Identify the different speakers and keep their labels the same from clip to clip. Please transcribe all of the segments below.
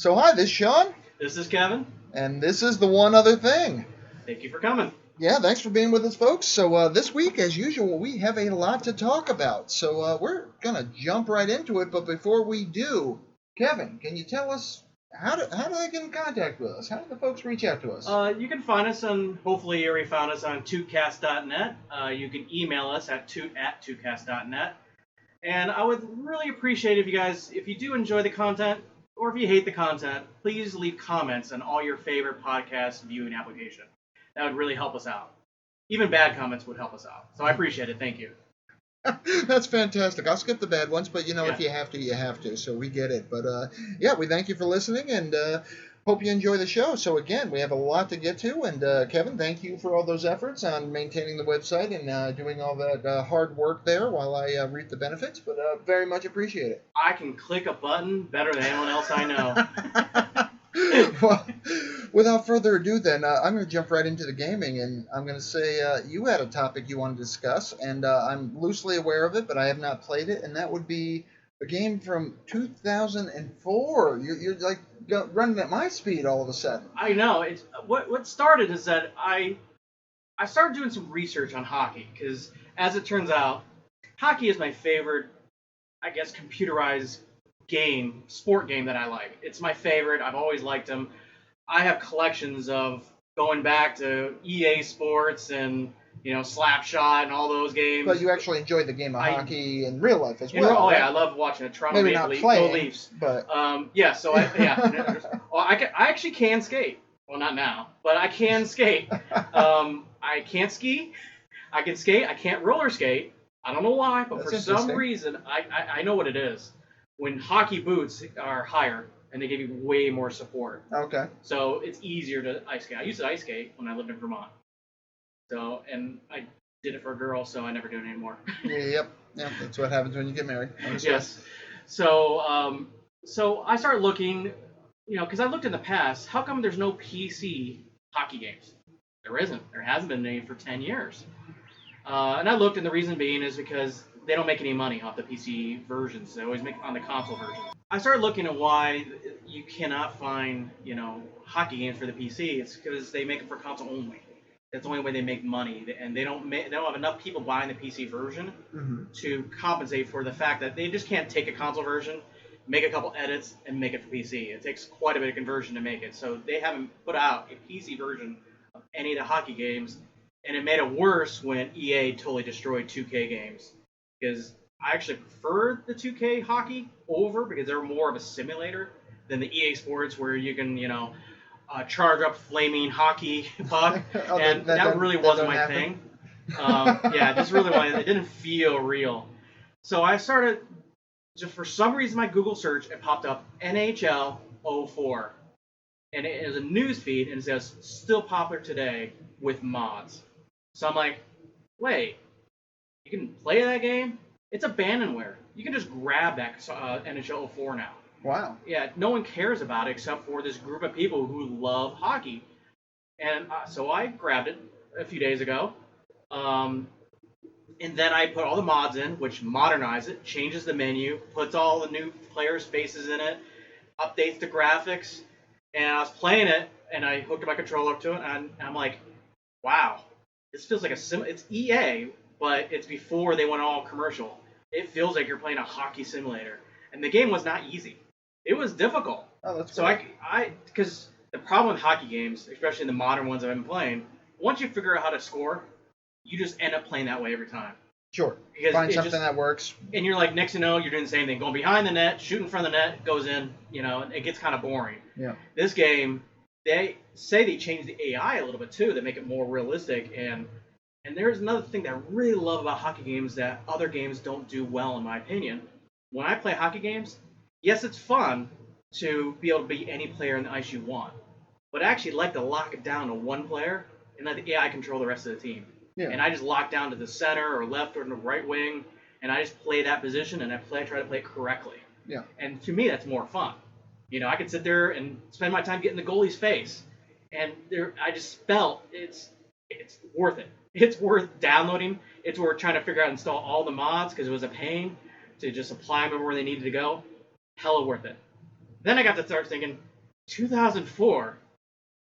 Speaker 1: So hi, this is Sean,
Speaker 2: This is Kevin.
Speaker 1: and this is The One Other Thing.
Speaker 2: Thank you for coming.
Speaker 1: Yeah, thanks for being with us, folks. So this week, as usual, we have a lot to talk about. So we're going to jump right into it. But before we do, Kevin, can you tell us how do they get in contact with us? How do the folks reach out to us?
Speaker 2: You can find us on, hopefully you already found us on tootcast.net. You can email us at tootcast.net. And I would really appreciate if you guys, if you do enjoy the content, or if you hate the content, please leave comments on all your favorite podcast viewing application. That would really help us out. Even bad comments would help us out. So I appreciate it. Thank you.
Speaker 1: That's fantastic. I'll skip the bad ones, but
Speaker 2: Yeah.
Speaker 1: if you have to, you have to. So we get it. But yeah, we thank you for listening and hope you enjoy the show. So again, we have a lot to get to. And Kevin, thank you for all those efforts on maintaining the website and doing all that hard work there while I reap the benefits. But very much appreciate it.
Speaker 2: I can click a button better than anyone else I know.
Speaker 1: Well, without further ado, then, I'm going to jump right into the gaming, and I'm going to say you had a topic you want to discuss, and I'm loosely aware of it, but I have not played it, and that would be a game from 2004. You're like running at my speed all of a sudden.
Speaker 2: I know. It's what started is that I started doing some research on hockey because, as it turns out, hockey is my favorite, I guess, computerized sport game that I like. It's my favorite. I've always liked them. I have collections of going back to EA Sports and Slapshot and all those games.
Speaker 1: But you actually enjoyed the game of hockey in real life as well.
Speaker 2: Oh
Speaker 1: right?
Speaker 2: yeah, I love watching it. Toronto
Speaker 1: Maybe
Speaker 2: Maple
Speaker 1: not playing,
Speaker 2: Leafs.
Speaker 1: But
Speaker 2: yeah. So well, I actually can skate. Well, not now, but I can skate. I can't ski. I can skate. I can't roller skate. I don't know why, but
Speaker 1: That's
Speaker 2: for some reason, I know what it is. When hockey boots are higher and they give you way more support.
Speaker 1: Okay.
Speaker 2: So it's easier to ice skate. I used to ice skate when I lived in Vermont. So, and I did it for a girl, so I never do it anymore.
Speaker 1: Yep. That's what happens when you get married.
Speaker 2: Yes. So, so I started looking, because I looked in the past, how come there's no PC hockey games? There isn't. There hasn't been any for 10 years. And I looked, and the reason being is because they don't make any money off the PC versions. They always make on the console version. I started looking at why you cannot find, hockey games for the PC. It's because they make it for console only. That's the only way they make money, and they don't have enough people buying the PC version to compensate for the fact that they just can't take a console version, make a couple edits, and make it for PC. It takes quite a bit of conversion to make it. So they haven't put out a PC version of any of the hockey games, and it made it worse when EA totally destroyed 2K games. Because I actually prefer the 2K hockey over because they're more of a simulator than the EA Sports where you can, charge up flaming hockey puck, and that really wasn't my thing. Yeah, this really wasn't. It didn't feel real. So I started, just for some reason, my Google search, it popped up NHL 04. And it was a news feed, and it says, still popular today with mods. So I'm like, wait. You can play that game? It's abandonware. You can just grab that NHL 04 now.
Speaker 1: Wow.
Speaker 2: Yeah, no one cares about it except for this group of people who love hockey. And so I grabbed it a few days ago. And then I put all the mods in, which modernize it, changes the menu, puts all the new players' faces in it, updates the graphics. And I was playing it, and I hooked my controller up to it, and I'm like, wow, this feels like it's EA, but it's before they went all commercial. It feels like you're playing a hockey simulator. And the game was not easy. It was difficult.
Speaker 1: Oh, that's
Speaker 2: so
Speaker 1: great.
Speaker 2: Because the problem with hockey games, especially the modern ones I've been playing, once you figure out how to score, you just end up playing that way every time.
Speaker 1: Sure.
Speaker 2: Because
Speaker 1: Find something that works.
Speaker 2: And you're like, next to know, you're doing the same thing. Going behind the net, shooting in front of the net, goes in, and it gets kind of boring.
Speaker 1: Yeah.
Speaker 2: This game, they say they changed the AI a little bit too to make it more realistic. And there's another thing that I really love about hockey games that other games don't do well, in my opinion. When I play hockey games, yes, it's fun to be able to be any player on the ice you want. But I actually like to lock it down to one player and let the AI control the rest of the team.
Speaker 1: Yeah.
Speaker 2: And I just lock down to the center or left or the right wing, and I just play that position, and I try to play it correctly.
Speaker 1: Yeah.
Speaker 2: And to me, that's more fun. I could sit there and spend my time getting the goalie's face, and I just felt it's worth it. It's worth downloading. It's worth trying to figure out and install all the mods because it was a pain to just apply them where they needed to go. Hella worth it. Then I got to start thinking, 2004.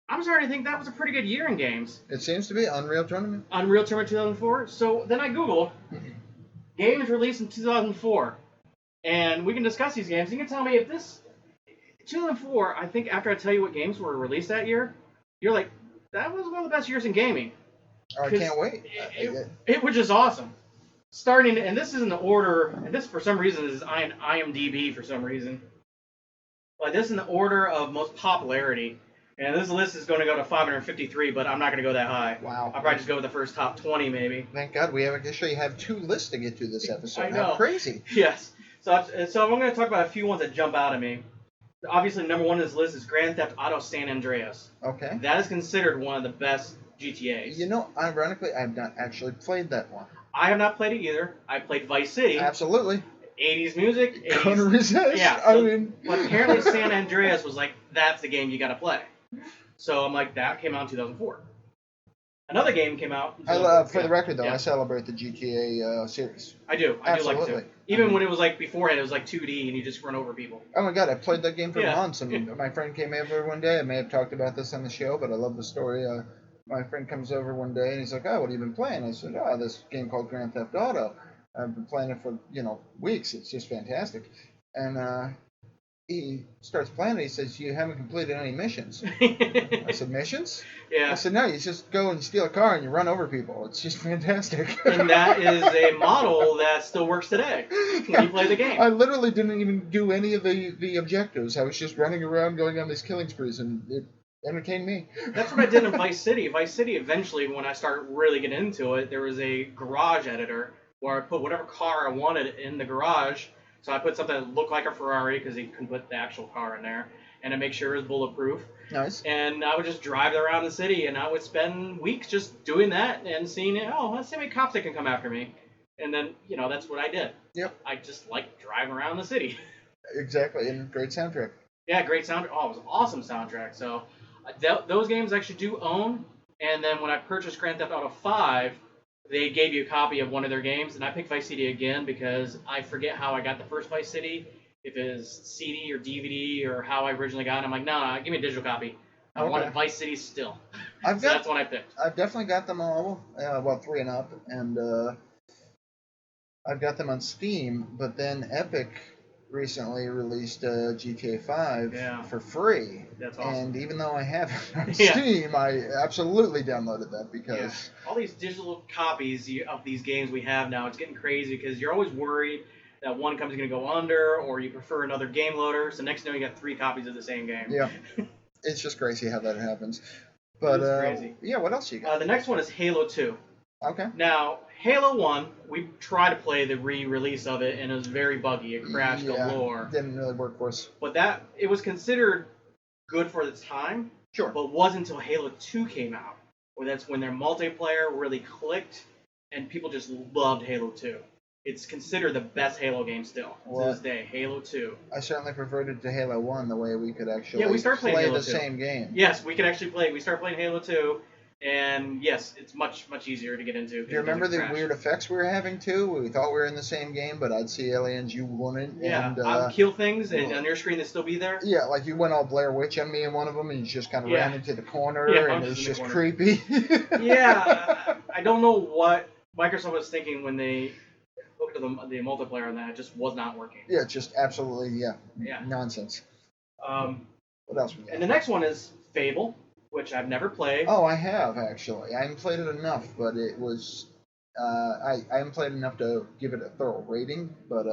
Speaker 2: I'm starting to think that was a pretty good year in games.
Speaker 1: It seems to be Unreal Tournament.
Speaker 2: Unreal Tournament 2004. So then I Googled games released in 2004, and we can discuss these games. You can tell me if this 2004. I think after I tell you what games were released that year, you're like, that was one of the best years in gaming.
Speaker 1: Oh, I can't wait.
Speaker 2: It was just awesome. Starting, and this is in the order, and this for some reason is IMDb for some reason. But this is in the order of most popularity. And this list is going to go to 553, but I'm not going to go that high.
Speaker 1: Wow.
Speaker 2: I'll probably just go with the first top 20, maybe.
Speaker 1: Thank God we actually have 2 lists to get to this episode.
Speaker 2: I know.
Speaker 1: How crazy.
Speaker 2: Yes. So I'm going to talk about a few ones that jump out at me. Obviously, number one on this list is Grand Theft Auto San Andreas.
Speaker 1: Okay.
Speaker 2: That is considered one of the best GTAs.
Speaker 1: You know, ironically, I've not actually played that one.
Speaker 2: I have not played it either. I played Vice City.
Speaker 1: Absolutely.
Speaker 2: 80s music. 80s.
Speaker 1: Couldn't resist.
Speaker 2: Yeah. So, but apparently San Andreas was like, that's the game you got to play. So I'm like, that came out in 2004. Another game came out.
Speaker 1: For the record, though, I celebrate the GTA series.
Speaker 2: I do. I do like it too.
Speaker 1: Absolutely.
Speaker 2: Even when it was like beforehand, it was like 2D and you just run over people.
Speaker 1: Oh my God, I played that game for months, and my friend came over one day. I may have talked about this on the show, but I love the story. My friend comes over one day and he's like, "Oh, what have you been playing?" I said, "Oh, this game called Grand Theft Auto. I've been playing it for weeks. It's just fantastic." And he starts playing it. He says, "You haven't completed any missions." I said, "Missions?"
Speaker 2: Yeah.
Speaker 1: I said, "No, you just go and steal a car and you run over people. It's just fantastic."
Speaker 2: And that is a model that still works today when you play the game.
Speaker 1: I literally didn't even do any of the objectives. I was just running around going on these killing sprees, and it entertained me.
Speaker 2: That's what I did in Vice City. Vice City, eventually, when I started really getting into it, there was a garage editor where I put whatever car I wanted in the garage. So I put something that looked like a Ferrari because you couldn't put the actual car in there, and to make sure it was bulletproof.
Speaker 1: Nice.
Speaker 2: And I would just drive around the city, and I would spend weeks just doing that and seeing, let's see how many cops that can come after me. And then, that's what I did.
Speaker 1: Yep.
Speaker 2: I just liked driving around the city.
Speaker 1: Exactly, and great soundtrack.
Speaker 2: Yeah, great sound. Oh, it was an awesome soundtrack. So those games I actually do own. And then when I purchased Grand Theft Auto 5, they gave you a copy of one of their games, and I picked Vice City again because I forget how I got the first Vice City, if it was CD or DVD or how I originally got it. I'm like, no, give me a digital copy. I wanted Vice City still. That's what I picked.
Speaker 1: I've definitely got them all, 3 and up, and I've got them on Steam, but then Epic recently released GTA 5 for free.
Speaker 2: That's awesome.
Speaker 1: And even though I have it on Steam, I absolutely downloaded that because...
Speaker 2: all these digital copies of these games we have now, it's getting crazy because you're always worried that one company's going to go under or you prefer another game loader. So next thing you got 3 copies of the same game.
Speaker 1: Yeah. It's just crazy how that happens. But,
Speaker 2: crazy.
Speaker 1: Yeah, what else you got?
Speaker 2: The next one is Halo 2.
Speaker 1: Okay.
Speaker 2: Now, Halo 1, we tried to play the re-release of it, and it was very buggy. It crashed galore.
Speaker 1: Didn't really work for us.
Speaker 2: But it was considered good for its time.
Speaker 1: Sure.
Speaker 2: But wasn't until Halo 2 came out, where that's when their multiplayer really clicked, and people just loved Halo 2. It's considered the best Halo game still to this day, Halo 2.
Speaker 1: I certainly preferred it to Halo 1, the way we could actually
Speaker 2: we started playing
Speaker 1: play
Speaker 2: Halo
Speaker 1: the
Speaker 2: 2.
Speaker 1: Same game.
Speaker 2: Yes, we could actually play. We started playing Halo 2. And yes, it's much, much easier to get into.
Speaker 1: Do you remember the weird effects we were having too? We thought we were in the same game, but I'd see aliens, you wouldn't.
Speaker 2: Yeah,
Speaker 1: and,
Speaker 2: I would kill things, and on your screen they'd still be there.
Speaker 1: Yeah, like you went all Blair Witch on me in one of them, and you just kind of ran into the corner, and it was just creepy.
Speaker 2: Yeah, I don't know what Microsoft was thinking when they hooked to the multiplayer on that. It just was not working.
Speaker 1: Yeah, just absolutely, nonsense. What else we got?
Speaker 2: And the next one is Fable, which I've never played.
Speaker 1: Oh, I have, actually. I haven't played it enough, but it was... I haven't played enough to give it a thorough rating, but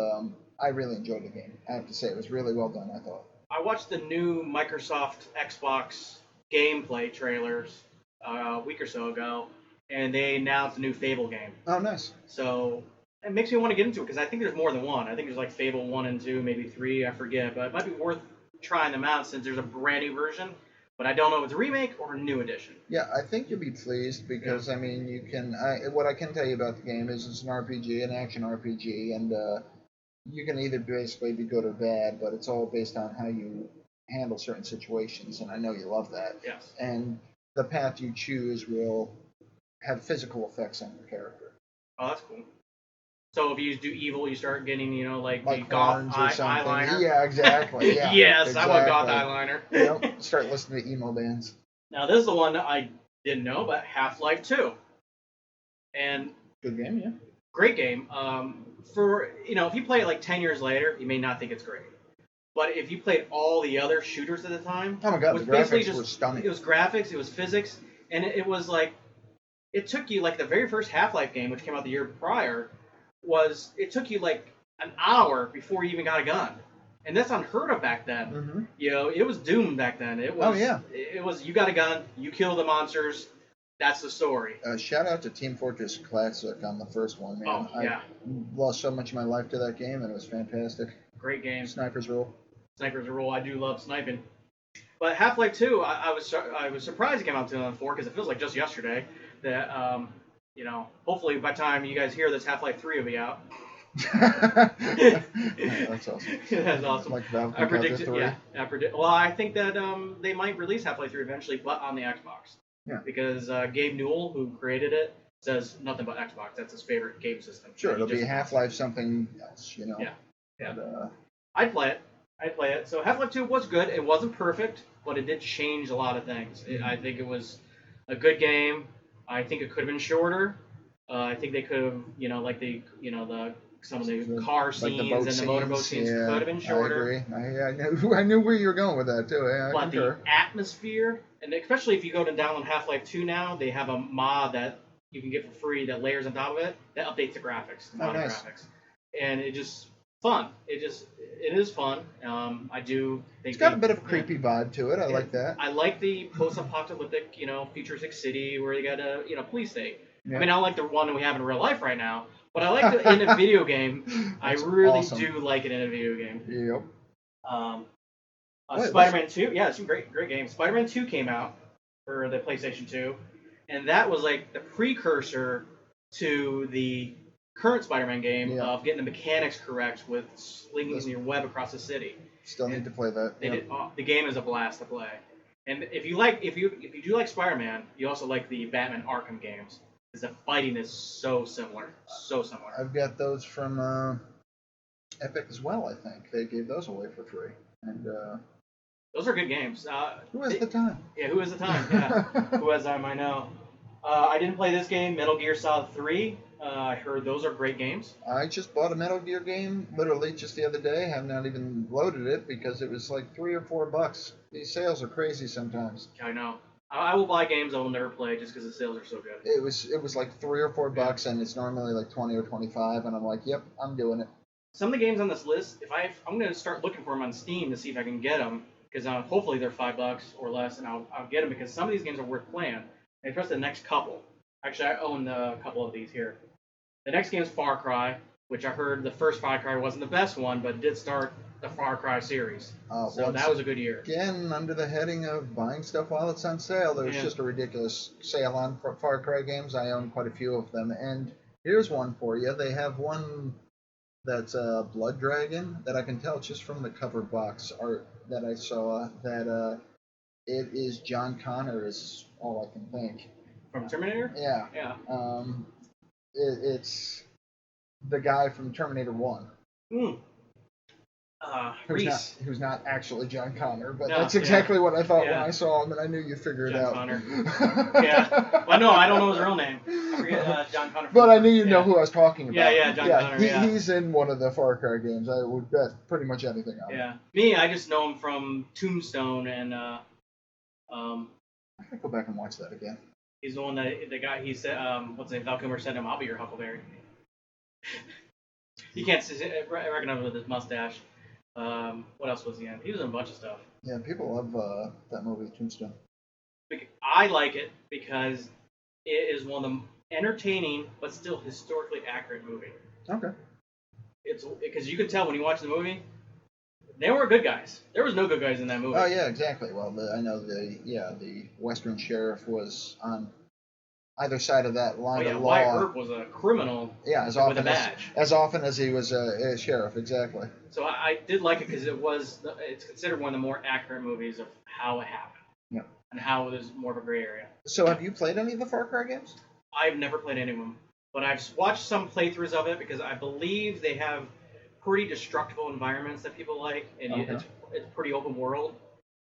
Speaker 1: I really enjoyed the game. I have to say, it was really well done, I thought.
Speaker 2: I watched the new Microsoft Xbox gameplay trailers a week or so ago, and they announced a new Fable game.
Speaker 1: Oh, nice.
Speaker 2: So it makes me want to get into it, because I think there's more than one. I think there's like Fable 1 and 2, maybe 3, I forget, but it might be worth trying them out since there's a brand new version. But I don't know if it's a remake or a new edition.
Speaker 1: Yeah, I think you'll be pleased because, I mean, you can... what I can tell you about the game is it's an RPG, an action RPG, and you can either basically be good or bad, but it's all based on how you handle certain situations, and I know you love that.
Speaker 2: Yes.
Speaker 1: And the path you choose will have physical effects on your character.
Speaker 2: Oh, that's cool. So if you do evil, you start getting, like the
Speaker 1: Like
Speaker 2: goth
Speaker 1: horns or something.
Speaker 2: eyeliner.
Speaker 1: Yeah, exactly. Yeah.
Speaker 2: Yes,
Speaker 1: exactly.
Speaker 2: I want goth eyeliner.
Speaker 1: Yep. Start listening to emo bands.
Speaker 2: Now this is the one that I didn't know, but Half-Life 2. And
Speaker 1: Good game, yeah.
Speaker 2: great game. If you play it like 10 years later, you may not think it's great. But if you played all the other shooters at the time,
Speaker 1: Oh my god,
Speaker 2: was
Speaker 1: the
Speaker 2: basically
Speaker 1: graphics were stunning.
Speaker 2: It was graphics, it was physics, and it was like, it took you, like the very first Half-Life game, which came out the year prior, it took you like an hour before you even got a gun. And that's unheard of back then.
Speaker 1: Mm-hmm.
Speaker 2: It was Doom back then. It was,
Speaker 1: Oh, yeah.
Speaker 2: It was, you got a gun, you kill the monsters, that's the story.
Speaker 1: Shout out to Team Fortress Classic on the first one, man.
Speaker 2: Oh, yeah.
Speaker 1: I lost so much of my life to that game, and it was fantastic.
Speaker 2: Great game.
Speaker 1: Snipers rule.
Speaker 2: Snipers rule. I do love sniping. But Half-Life 2, I was surprised it came out in 2004 because it feels like just yesterday that, hopefully by the time you guys hear this, Half-Life 3 will be out.
Speaker 1: That's awesome.
Speaker 2: That's awesome.
Speaker 1: Like Valve
Speaker 2: I predict it.
Speaker 1: 3.
Speaker 2: Yeah, Well, I think that they might release Half-Life 3 eventually, but on the Xbox.
Speaker 1: Yeah.
Speaker 2: Because Gabe Newell, who created it, says nothing but Xbox. That's his favorite game system.
Speaker 1: Sure, it'll be Half-Life something else,
Speaker 2: Yeah. Yeah.
Speaker 1: But,
Speaker 2: I'd play it. So Half-Life 2 was good. It wasn't perfect, but it did change a lot of things. I think it was a good game. I think it could have been shorter. I think they could have, some of the car scenes and the motorboat scenes could have been shorter.
Speaker 1: I agree. I knew where you were going with that too.
Speaker 2: But the atmosphere, and especially if you go to download Half-Life 2 now, they have a mod that you can get for free that layers on top of it that updates the graphics, the modern graphics, and it just fun. It is fun. I do think
Speaker 1: it's got a bit of a creepy vibe to it. I like that.
Speaker 2: I like the post-apocalyptic, futuristic city where you got a police state.
Speaker 1: Yeah.
Speaker 2: I mean, I don't like the one that we have in real life right now, but I like it in a video game. I really do like it in a video game.
Speaker 1: Yep.
Speaker 2: Spider-Man 2, yeah, it's a great game. Spider-Man 2 came out for the PlayStation 2, and that was like the precursor to the current Spider-Man game of getting the mechanics correct with slinging your web across the city.
Speaker 1: Still need to play that.
Speaker 2: The game is a blast to play. And if you do like Spider-Man, you also like the Batman Arkham games. Because the fighting is so similar.
Speaker 1: I've got those from Epic as well, I think. They gave those away for free. And
Speaker 2: those are good games.
Speaker 1: who has the time?
Speaker 2: Yeah, who has the time? Yeah. Who has time, I know. I didn't play this game, Metal Gear Solid 3. I heard those are great games.
Speaker 1: I just bought a Metal Gear game literally just the other day. I have not even loaded it because it was like $3 or $4. These sales are crazy sometimes.
Speaker 2: I know. I will buy games I will never play just because the sales are so good.
Speaker 1: It was like $3 or $4, and it's normally like 20 or 25, and I'm like, yep, I'm doing it.
Speaker 2: Some of the games on this list, I'm going to start looking for them on Steam to see if I can get them because hopefully they're $5 or less, and I'll get them because some of these games are worth playing. And especially the next couple. Actually, I own a couple of these here. The next game is Far Cry, which I heard the first Far Cry wasn't the best one, but it did start the Far Cry series. So that was a good year.
Speaker 1: Again, under the heading of buying stuff while it's on sale, there's just a ridiculous sale on Far Cry games. I own quite a few of them. And here's one for you. They have one that's Blood Dragon that I can tell just from the cover box art that I saw that it is John Connor is all I can think.
Speaker 2: From Terminator?
Speaker 1: Yeah.
Speaker 2: Yeah.
Speaker 1: It's the guy from Terminator 1. Who's not actually John Connor, but that's exactly what I thought when I saw him, and I knew you'd figure it out.
Speaker 2: Connor. Yeah. Well, no, I don't know his real name. I forget John Connor.
Speaker 1: But I knew you'd know who I was talking about.
Speaker 2: Yeah, John Connor.
Speaker 1: He's in one of the Far Cry games. I would bet pretty much anything on him.
Speaker 2: Yeah. Me, I just know him from Tombstone and
Speaker 1: I gotta go back and watch that again.
Speaker 2: He's the one the guy he said what's his name? Val Kilmer said to him, "I'll be your Huckleberry." You can't recognize him with his mustache. What else was he in? He was in a bunch of stuff.
Speaker 1: Yeah, people love that movie, Tombstone.
Speaker 2: I like it because it is one of the entertaining but still historically accurate movie.
Speaker 1: Okay.
Speaker 2: It's because you could tell when you watch the movie, they weren't good guys. There was no good guys in that movie.
Speaker 1: Oh yeah, exactly. Well, I know the Western sheriff was on either side of that line of law.
Speaker 2: Wyatt Earp was a criminal.
Speaker 1: Yeah,
Speaker 2: with a badge.
Speaker 1: As often as he was a sheriff, exactly.
Speaker 2: So I did like it because it's considered one of the more accurate movies of how it happened.
Speaker 1: Yeah.
Speaker 2: And how there's more of a gray area.
Speaker 1: So have you played any of the Far Cry games?
Speaker 2: I've never played any of them. but I've watched some playthroughs of it because I believe they have pretty destructible environments that people like, and
Speaker 1: Okay.
Speaker 2: it's pretty open world,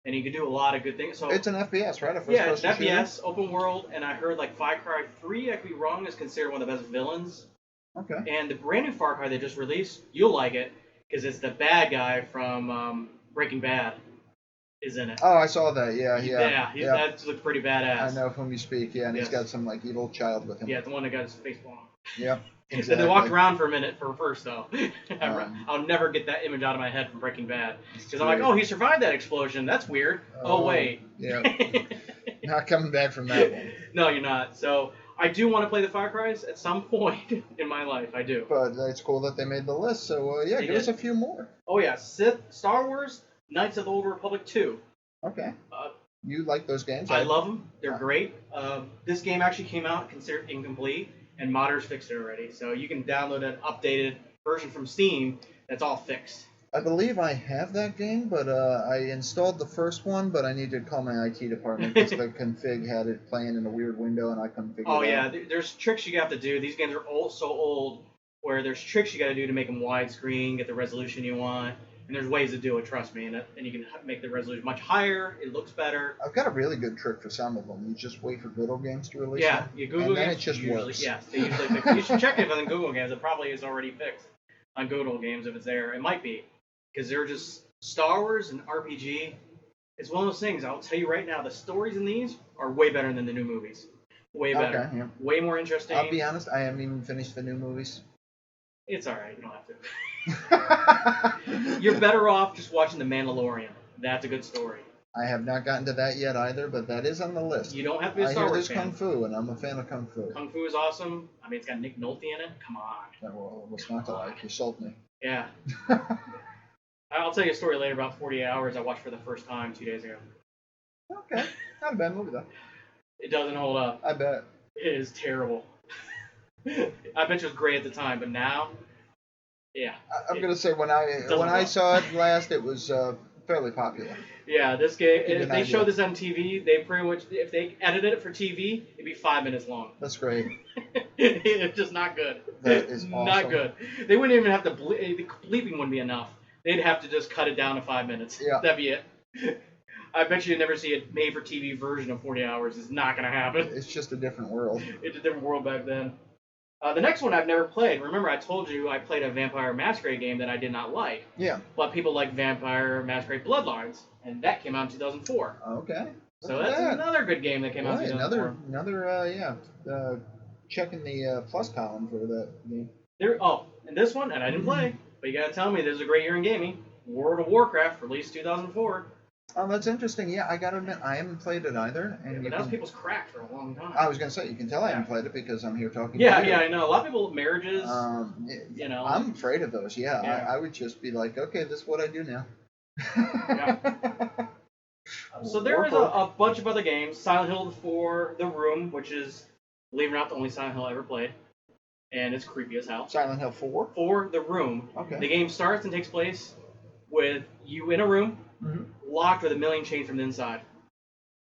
Speaker 2: and you can do a lot of good things. So
Speaker 1: It's an FPS, right?
Speaker 2: yeah, it's an
Speaker 1: first-person shooter?
Speaker 2: FPS open world, and I heard like Far Cry 3, I could be wrong, is considered one of the best villains.
Speaker 1: Okay.
Speaker 2: And the brand new Far Cry they just released, you'll like it because it's the bad guy from Breaking Bad is in it.
Speaker 1: Oh, I saw that. Yeah.
Speaker 2: That looks pretty badass.
Speaker 1: I know of whom you speak. Yeah, and
Speaker 2: Yes.
Speaker 1: he's got some like evil child with him.
Speaker 2: Yeah, the one that got his face blown off.
Speaker 1: Yeah.
Speaker 2: And
Speaker 1: Exactly.
Speaker 2: they walked around for a minute first though. I'll
Speaker 1: Um,
Speaker 2: never get that image out of my head from Breaking Bad because I'm
Speaker 1: great.
Speaker 2: like, oh, he survived that explosion. That's weird. Oh wait.
Speaker 1: Yeah. Not coming back from that one.
Speaker 2: No, you're not. So I do want to play the Far Cry's at some point in my life. I do.
Speaker 1: But it's cool that they made the list. So yeah,
Speaker 2: They
Speaker 1: give us
Speaker 2: did.
Speaker 1: a few more.
Speaker 2: Oh yeah, Star Wars Knights of the Old Republic 2.
Speaker 1: Okay.
Speaker 2: Uh,
Speaker 1: You like those games?
Speaker 2: I love them. They're great. This game actually came out considered incomplete, and modders fixed it already. So you can download an updated version from Steam that's all fixed.
Speaker 1: I believe I have that game, but I installed the first one, but I need to call my IT department because the config had it playing in a weird window, and I couldn't figure
Speaker 2: Oh
Speaker 1: it
Speaker 2: yeah,
Speaker 1: out.
Speaker 2: there's tricks you have to do. These games are so old where there's tricks you got to do to make them widescreen, get the resolution you want, and there's ways to do it. Trust me, and you can make the resolution much higher. It looks better.
Speaker 1: I've got a really good trick for some of them. You just wait for Google Games to release
Speaker 2: Yeah,
Speaker 1: them,
Speaker 2: you Google
Speaker 1: and then
Speaker 2: Games
Speaker 1: it just
Speaker 2: usually,
Speaker 1: works.
Speaker 2: yes, they usually fix it. You should check it on Google Games. It probably is already fixed on Google Games if it's there. It might be because they're just Star Wars and RPG. It's one of those things. I'll tell you right now, the stories in these are way better than the new movies. Way better.
Speaker 1: Okay, yeah.
Speaker 2: Way more interesting.
Speaker 1: I'll be honest, I haven't even finished the new movies.
Speaker 2: It's all right. You don't have to. You're better off just watching The Mandalorian. That's a good story.
Speaker 1: I have not gotten to that yet either, but that is on the list.
Speaker 2: You don't have to be a
Speaker 1: I
Speaker 2: Star
Speaker 1: hear
Speaker 2: Wars
Speaker 1: there's
Speaker 2: fan.
Speaker 1: Kung Fu, and I'm a fan of Kung Fu.
Speaker 2: Kung Fu is awesome. I mean, it's got Nick Nolte in it. Come on.
Speaker 1: Well, what's not to like? You sold me.
Speaker 2: Yeah. I'll tell you a story later about 48 Hours I watched for the first time 2 days ago.
Speaker 1: Okay, not a bad movie though.
Speaker 2: It doesn't hold up.
Speaker 1: I bet.
Speaker 2: It is terrible. I bet you it was great at the time, but now, yeah.
Speaker 1: I'm gonna say when I
Speaker 2: doesn't work.
Speaker 1: saw it last, it was fairly popular.
Speaker 2: Yeah, this game,
Speaker 1: Give you
Speaker 2: if
Speaker 1: an
Speaker 2: they
Speaker 1: idea.
Speaker 2: showed this on TV, they pretty much, if they edited it for TV, it'd be 5 minutes long.
Speaker 1: That's great.
Speaker 2: It's just not good.
Speaker 1: That is
Speaker 2: Not
Speaker 1: awesome.
Speaker 2: good. They wouldn't even have to, the bleeping wouldn't be enough. They'd have to just cut it down to 5 minutes.
Speaker 1: Yeah.
Speaker 2: That'd be it. I bet you'd never see a made-for-TV version of 40 Hours. It's not going to happen.
Speaker 1: It's just a different world.
Speaker 2: It's a different world back then. The next one I've never played. Remember, I told you I played a Vampire Masquerade game that I did not like.
Speaker 1: Yeah.
Speaker 2: But people like Vampire Masquerade Bloodlines, and that came out in 2004.
Speaker 1: Okay.
Speaker 2: So
Speaker 1: Look at
Speaker 2: that's
Speaker 1: that.
Speaker 2: another good game that came out in
Speaker 1: Boy,
Speaker 2: 2004.
Speaker 1: another checking the plus column for that game.
Speaker 2: And this one, and I didn't play, but you gotta tell me this is a great year in gaming. World of Warcraft, released 2004.
Speaker 1: Oh, that's interesting. Yeah, I gotta admit, I haven't played it either. And
Speaker 2: But
Speaker 1: you
Speaker 2: that was
Speaker 1: can,
Speaker 2: people's crack for a long time.
Speaker 1: I was gonna say, you can tell I haven't
Speaker 2: Yeah.
Speaker 1: played it because I'm here talking
Speaker 2: Yeah,
Speaker 1: to you.
Speaker 2: yeah, I know. A lot of people, marriages,
Speaker 1: You
Speaker 2: know.
Speaker 1: I'm afraid of those. Yeah,
Speaker 2: Yeah.
Speaker 1: I would just be like, okay, this is what I do now.
Speaker 2: So there is a bunch of other games. Silent Hill 4, The Room, which is, believe it or not, the only Silent Hill I ever played. And it's creepy as hell.
Speaker 1: Silent Hill 4.
Speaker 2: 4, The Room.
Speaker 1: Okay.
Speaker 2: The game starts and takes place with you in a room,
Speaker 1: Mhm.
Speaker 2: locked with a million chains from the inside.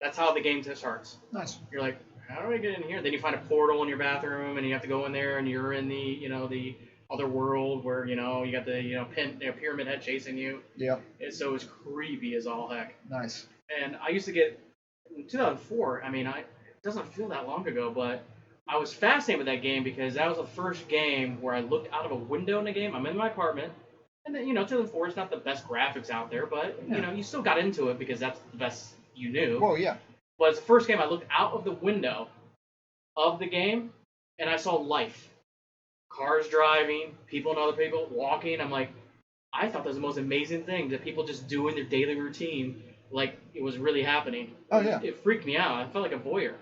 Speaker 2: That's how the game starts.
Speaker 1: Nice.
Speaker 2: You're like, how do I get in here? Then you find a portal in your bathroom, and you have to go in there, and you're in the other world where you got the pyramid head chasing you.
Speaker 1: Yep.
Speaker 2: And so it's creepy as all heck.
Speaker 1: Nice.
Speaker 2: And I used to get in 2004. I mean, it doesn't feel that long ago, but I was fascinated with that game because that was the first game where I looked out of a window in the game. I'm in my apartment, and then 2004 is not the best graphics out there, but
Speaker 1: Yeah.
Speaker 2: you still got into it because that's the best you knew.
Speaker 1: Well, yeah.
Speaker 2: But it's the first game I looked out of the window of the game, and I saw life. Cars driving, people and other people walking. I'm like, I thought that was the most amazing thing, that people just doing their daily routine like it was really happening.
Speaker 1: Oh, yeah.
Speaker 2: It freaked me out. I felt like a voyeur.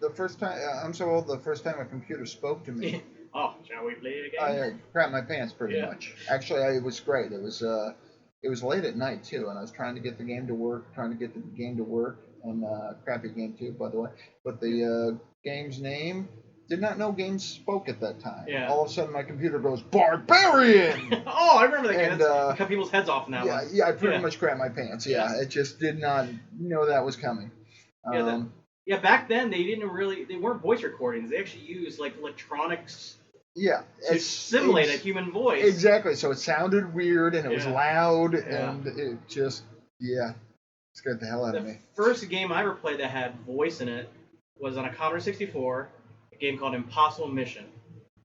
Speaker 1: The first time, I'm so old, the first time a computer spoke to me,
Speaker 2: Oh, shall we play a game?
Speaker 1: I crapped my pants pretty
Speaker 2: Yeah.
Speaker 1: much. Actually, it was great. It was late at night, too, and I was trying to get the game to work, and crappy game, too, by the way. But the game's name, did not know games spoke at that time.
Speaker 2: Yeah.
Speaker 1: All of a sudden, my computer goes, Barbarian!
Speaker 2: Oh, I remember that game.
Speaker 1: And,
Speaker 2: That's- cut people's heads off in that
Speaker 1: Yeah,
Speaker 2: one.
Speaker 1: yeah, I pretty
Speaker 2: Yeah.
Speaker 1: much crapped my pants. Yeah,
Speaker 2: Yes.
Speaker 1: it just did not know that was coming.
Speaker 2: Yeah, Yeah, back then they weren't voice recordings. They actually used like electronics
Speaker 1: Yeah,
Speaker 2: to simulate a human voice.
Speaker 1: Exactly. So it sounded weird and it was loud
Speaker 2: Yeah.
Speaker 1: and it just scared the hell out of me.
Speaker 2: The first game I ever played that had voice in it was on a Commodore 64, a game called Impossible Mission.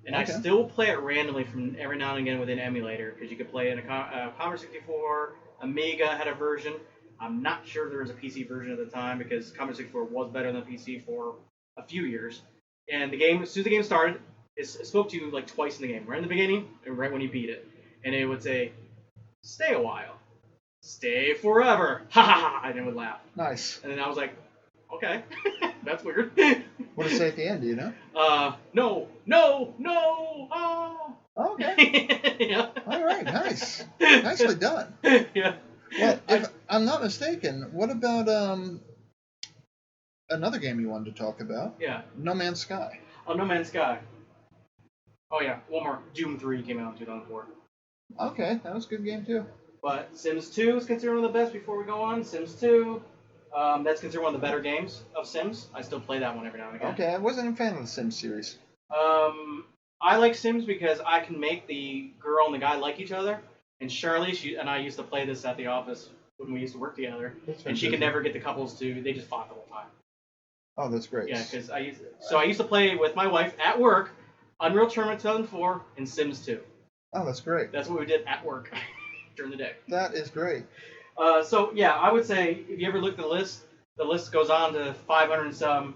Speaker 2: And I still play it randomly from every now and again with an emulator because you could play it in a Commodore 64. Amiga had a version. I'm not sure there was a PC version at the time because Commodore 64 was better than PC for a few years. And the game, as soon as the game started, it spoke to you like twice in the game. Right in the beginning and right when you beat it. And it would say, stay a while. Stay forever. Ha ha ha. And it would laugh.
Speaker 1: Nice.
Speaker 2: And then I was like, okay. That's weird.
Speaker 1: What did it say at the end, do you know?
Speaker 2: No. Oh.
Speaker 1: Okay.
Speaker 2: Yeah.
Speaker 1: All right, nice. Nicely done.
Speaker 2: Yeah.
Speaker 1: Well, if I'm not mistaken, what about another game you wanted to talk about?
Speaker 2: Yeah.
Speaker 1: No Man's Sky.
Speaker 2: Oh, No Man's Sky. Oh, yeah. One more. Doom 3 came out in 2004.
Speaker 1: Okay, that was a good game, too.
Speaker 2: But Sims 2 is considered one of the best before we go on. Sims 2. That's considered one of the better games of Sims. I still play that one every now and again.
Speaker 1: Okay, I wasn't a fan of the Sims series.
Speaker 2: I like Sims because I can make the girl and the guy like each other. And Charlie, she and I used to play this at the office when we used to work together. And she could never get the couples to. They just fought the whole time.
Speaker 1: Oh, that's great.
Speaker 2: Yeah, because I used to play with my wife at work, Unreal Tournament 2004 and Sims 2.
Speaker 1: Oh, that's great.
Speaker 2: That's what we did at work during the day.
Speaker 1: That is great.
Speaker 2: So yeah, I would say if you ever look at the list goes on to 500 and some.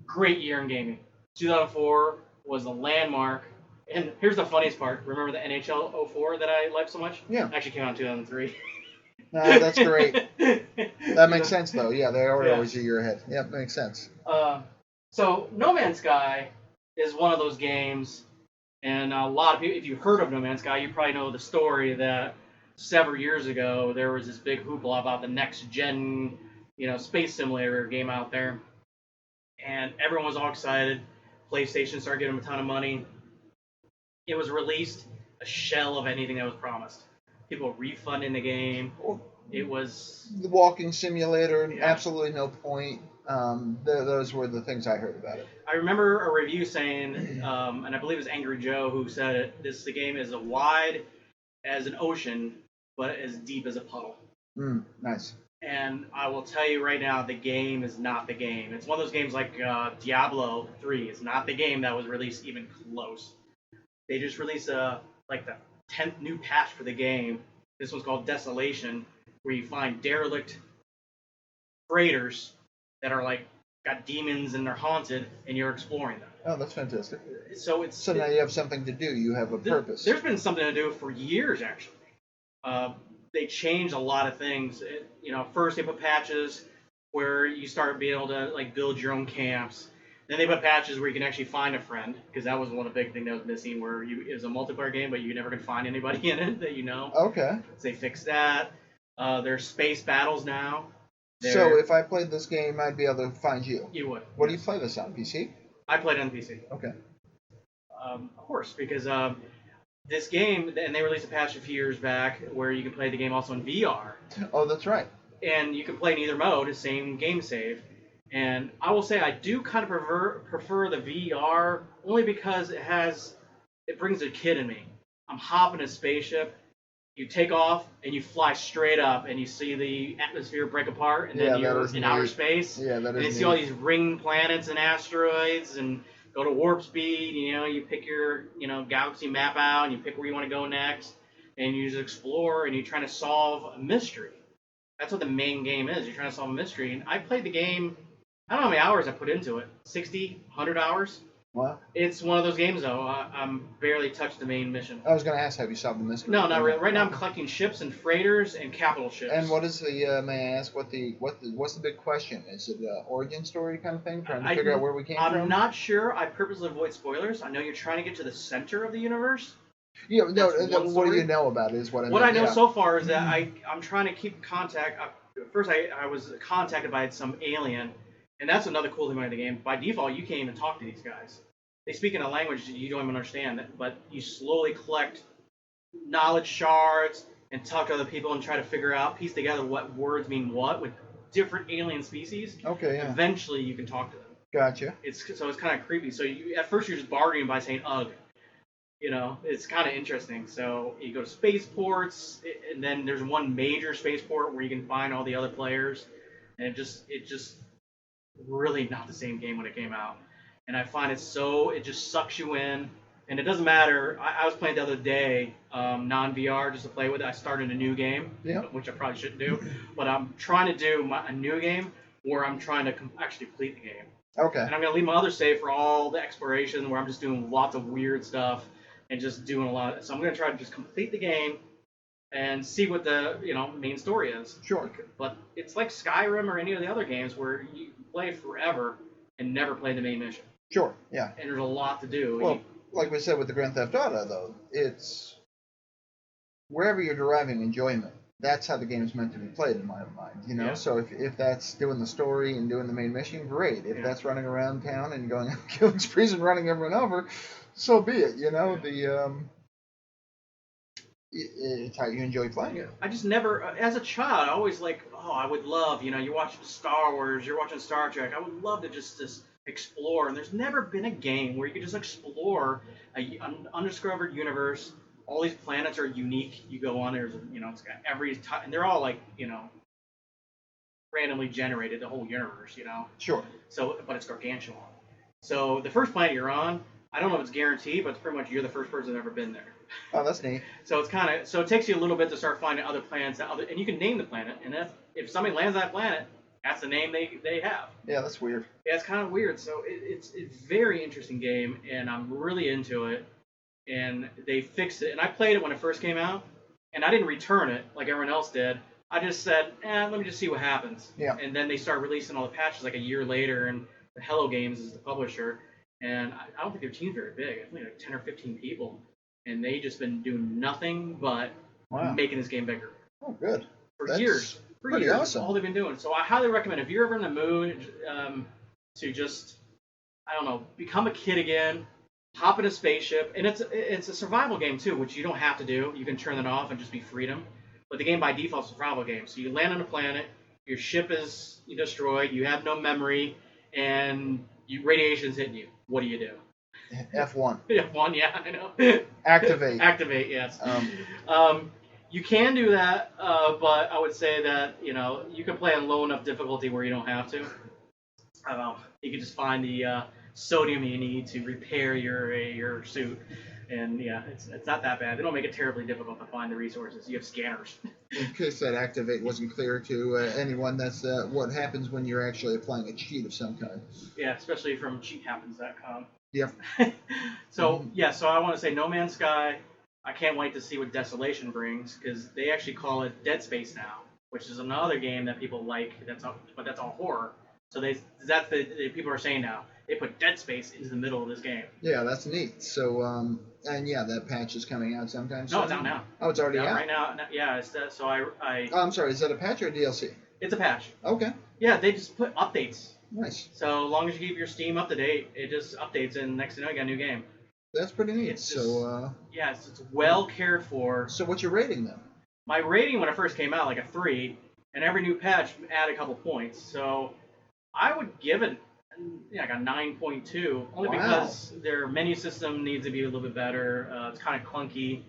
Speaker 2: Great year in gaming. 2004 was a landmark. And here's the funniest part. Remember the NHL 04 that I liked so much?
Speaker 1: Yeah.
Speaker 2: Actually came out in 2003.
Speaker 1: That's great. That makes sense, though. Yeah, they are always a year ahead. Yeah, makes sense.
Speaker 2: So No Man's Sky is one of those games, and a lot of people, if you've heard of No Man's Sky, you probably know the story that several years ago there was this big hoopla about the next gen, space simulator game out there, and everyone was all excited. PlayStation started giving them a ton of money. It was released a shell of anything that was promised. People refunding the game. It was
Speaker 1: the walking simulator. Yeah. Absolutely no point. Those were the things I heard about it.
Speaker 2: I remember a review saying, and I believe it was Angry Joe who said it. The game is as wide as an ocean, but as deep as a puddle.
Speaker 1: Nice.
Speaker 2: And I will tell you right now, the game is not the game. It's one of those games like Diablo 3. It's not the game that was released even close. They just released the 10th new patch for the game. This one's called Desolation, where you find derelict freighters that are got demons and they're haunted, and you're exploring them.
Speaker 1: Oh, that's fantastic.
Speaker 2: So
Speaker 1: now you have something to do. You have a purpose.
Speaker 2: There's been something to do for years, actually. They changed a lot of things. First they put patches where you start being able to build your own camps. Then they put patches where you can actually find a friend, because that was one of the big things that was missing, where it was a multiplayer game, but you never could find anybody in it that you know.
Speaker 1: Okay.
Speaker 2: So they fixed that. There's space battles now.
Speaker 1: So if I played this game, I'd be able to find you.
Speaker 2: You would.
Speaker 1: What do you play this on? PC?
Speaker 2: I played it on PC.
Speaker 1: Okay.
Speaker 2: Of course, because this game, and they released a patch a few years back where you can play the game also in VR.
Speaker 1: Oh, that's right.
Speaker 2: And you can play in either mode, the same game save. And I will say I do kind of prefer the VR only because it brings a kid in me. I'm hopping a spaceship, you take off, and you fly straight up, and you see the atmosphere break apart, and then you're in outer space.
Speaker 1: Yeah, that is
Speaker 2: and you see all these ring planets and asteroids, and go to warp speed. You pick your galaxy map out, and you pick where you want to go next, and you just explore, and you're trying to solve a mystery. That's what the main game is. You're trying to solve a mystery. And I played the game. I don't know how many hours I put into it. 60, 100 hours.
Speaker 1: Wow.
Speaker 2: It's one of those games, though. I'm barely touched the main mission.
Speaker 1: I was going to ask, have you solved the mystery?
Speaker 2: No, not really. Right now I'm collecting ships and freighters and capital ships.
Speaker 1: And what is the, may I ask, what's the big question? Is it an origin story kind of thing? Trying to figure out where we came from?
Speaker 2: I'm not sure. I purposely avoid spoilers. I know you're trying to get to the center of the universe.
Speaker 1: Yeah, no, what do you know about it is what I mean.
Speaker 2: What I know so far is that I'm trying to keep contact. First, I was contacted by some alien, and that's another cool thing about the game. By default, you can't even talk to these guys. They speak in a language that you don't even understand, but you slowly collect knowledge shards and talk to other people and try to piece together what words mean what with different alien species.
Speaker 1: Okay, yeah.
Speaker 2: Eventually, you can talk to them.
Speaker 1: Gotcha.
Speaker 2: It's kind of creepy. So at first you're just bargaining by saying "ugh." It's kind of interesting. So you go to spaceports, and then there's one major spaceport where you can find all the other players, and it just really not the same game when it came out. And I find it just sucks you in, and it doesn't matter. I was playing the other day, non VR, just to play with it. I started a new game, which I probably shouldn't do, but I'm trying to do a new game where I'm trying to actually complete the game.
Speaker 1: Okay.
Speaker 2: And I'm gonna leave my other save for all the exploration, where I'm just doing lots of weird stuff and just doing a lot. So I'm gonna try to just complete the game and see what the main story is.
Speaker 1: Sure.
Speaker 2: But it's like Skyrim or any of the other games where you play forever and never play the main mission.
Speaker 1: Sure. Yeah.
Speaker 2: And there's a lot to do.
Speaker 1: Well, like we said with the Grand Theft Auto, though, it's wherever you're deriving enjoyment. That's how the game's meant to be played, in my mind.
Speaker 2: Yeah.
Speaker 1: So if that's doing the story and doing the main mission, great. If that's running around town and going killing sprees and running everyone over, so be it. It's how you enjoy playing it.
Speaker 2: I just never, as a child, I always I would love, you're watching Star Wars, you're watching Star Trek. I would love to just explore, and there's never been a game where you could just explore an undiscovered universe. All these planets are unique. You go on, there's, it's got every type, and they're all randomly generated, the whole universe,
Speaker 1: Sure.
Speaker 2: So, but it's gargantuan. So the first planet you're on, I don't know if it's guaranteed, but it's pretty much you're the first person that's ever been there.
Speaker 1: Oh, that's neat.
Speaker 2: So it takes you a little bit to start finding other planets and you can name the planet, and if somebody lands on that planet, that's the name they have.
Speaker 1: Yeah, that's weird.
Speaker 2: Yeah, it's kind of weird. So it's a very interesting game, and I'm really into it. And they fixed it, and I played it when it first came out, and I didn't return it like everyone else did. I just said, let me just see what happens.
Speaker 1: Yeah.
Speaker 2: And then they start releasing all the patches like a year later, and Hello Games is the publisher, and I don't think their team's very big. I think like 10 or 15 people, and they just been doing nothing but making this game bigger.
Speaker 1: Oh, good.
Speaker 2: For years.
Speaker 1: Pretty awesome.
Speaker 2: That's all they've been doing. So I highly recommend, if you're ever in the mood to just, I don't know, become a kid again, hop in a spaceship, and it's a survival game too, which you don't have to do. You can turn it off and just be freedom. But the game by default is a survival game. So you land on a planet, your ship is destroyed, you have no memory, and radiation's hitting you. What do you do?
Speaker 1: F1.
Speaker 2: F1, yeah, I know.
Speaker 1: Activate.
Speaker 2: Activate, yes. You can do that, but I would say that you can play on low enough difficulty where you don't have to. You can just find the sodium you need to repair your suit, and it's not that bad. They don't make it terribly difficult to find the resources. You have scanners.
Speaker 1: In case that activate wasn't clear to anyone, that's what happens when you're actually applying a cheat of some kind.
Speaker 2: Yeah, especially from cheathappens.com.
Speaker 1: Yep.
Speaker 2: So I want to say No Man's Sky. I can't wait to see what Desolation brings, because they actually call it Dead Space now, which is another game that people like. But that's all horror. So that's the people are saying now. They put Dead Space into the middle of this game.
Speaker 1: Yeah, that's neat. So, and that patch is coming out sometime soon.
Speaker 2: No, it's out now.
Speaker 1: Oh, it's already out?
Speaker 2: Right now, yeah. So I.
Speaker 1: Oh, I'm sorry. Is that a patch or a DLC?
Speaker 2: It's a patch.
Speaker 1: Okay.
Speaker 2: Yeah, they just put updates.
Speaker 1: Nice.
Speaker 2: So long as you keep your Steam up to date, it just updates, and next thing you know, you got a new game.
Speaker 1: That's pretty neat.
Speaker 2: It's well cared for.
Speaker 1: So what's your rating then?
Speaker 2: My rating when it first came out, like a 3, and every new patch added a couple points. So I would give it like a 9.2, only because their menu system needs to be a little bit better. It's kind of clunky,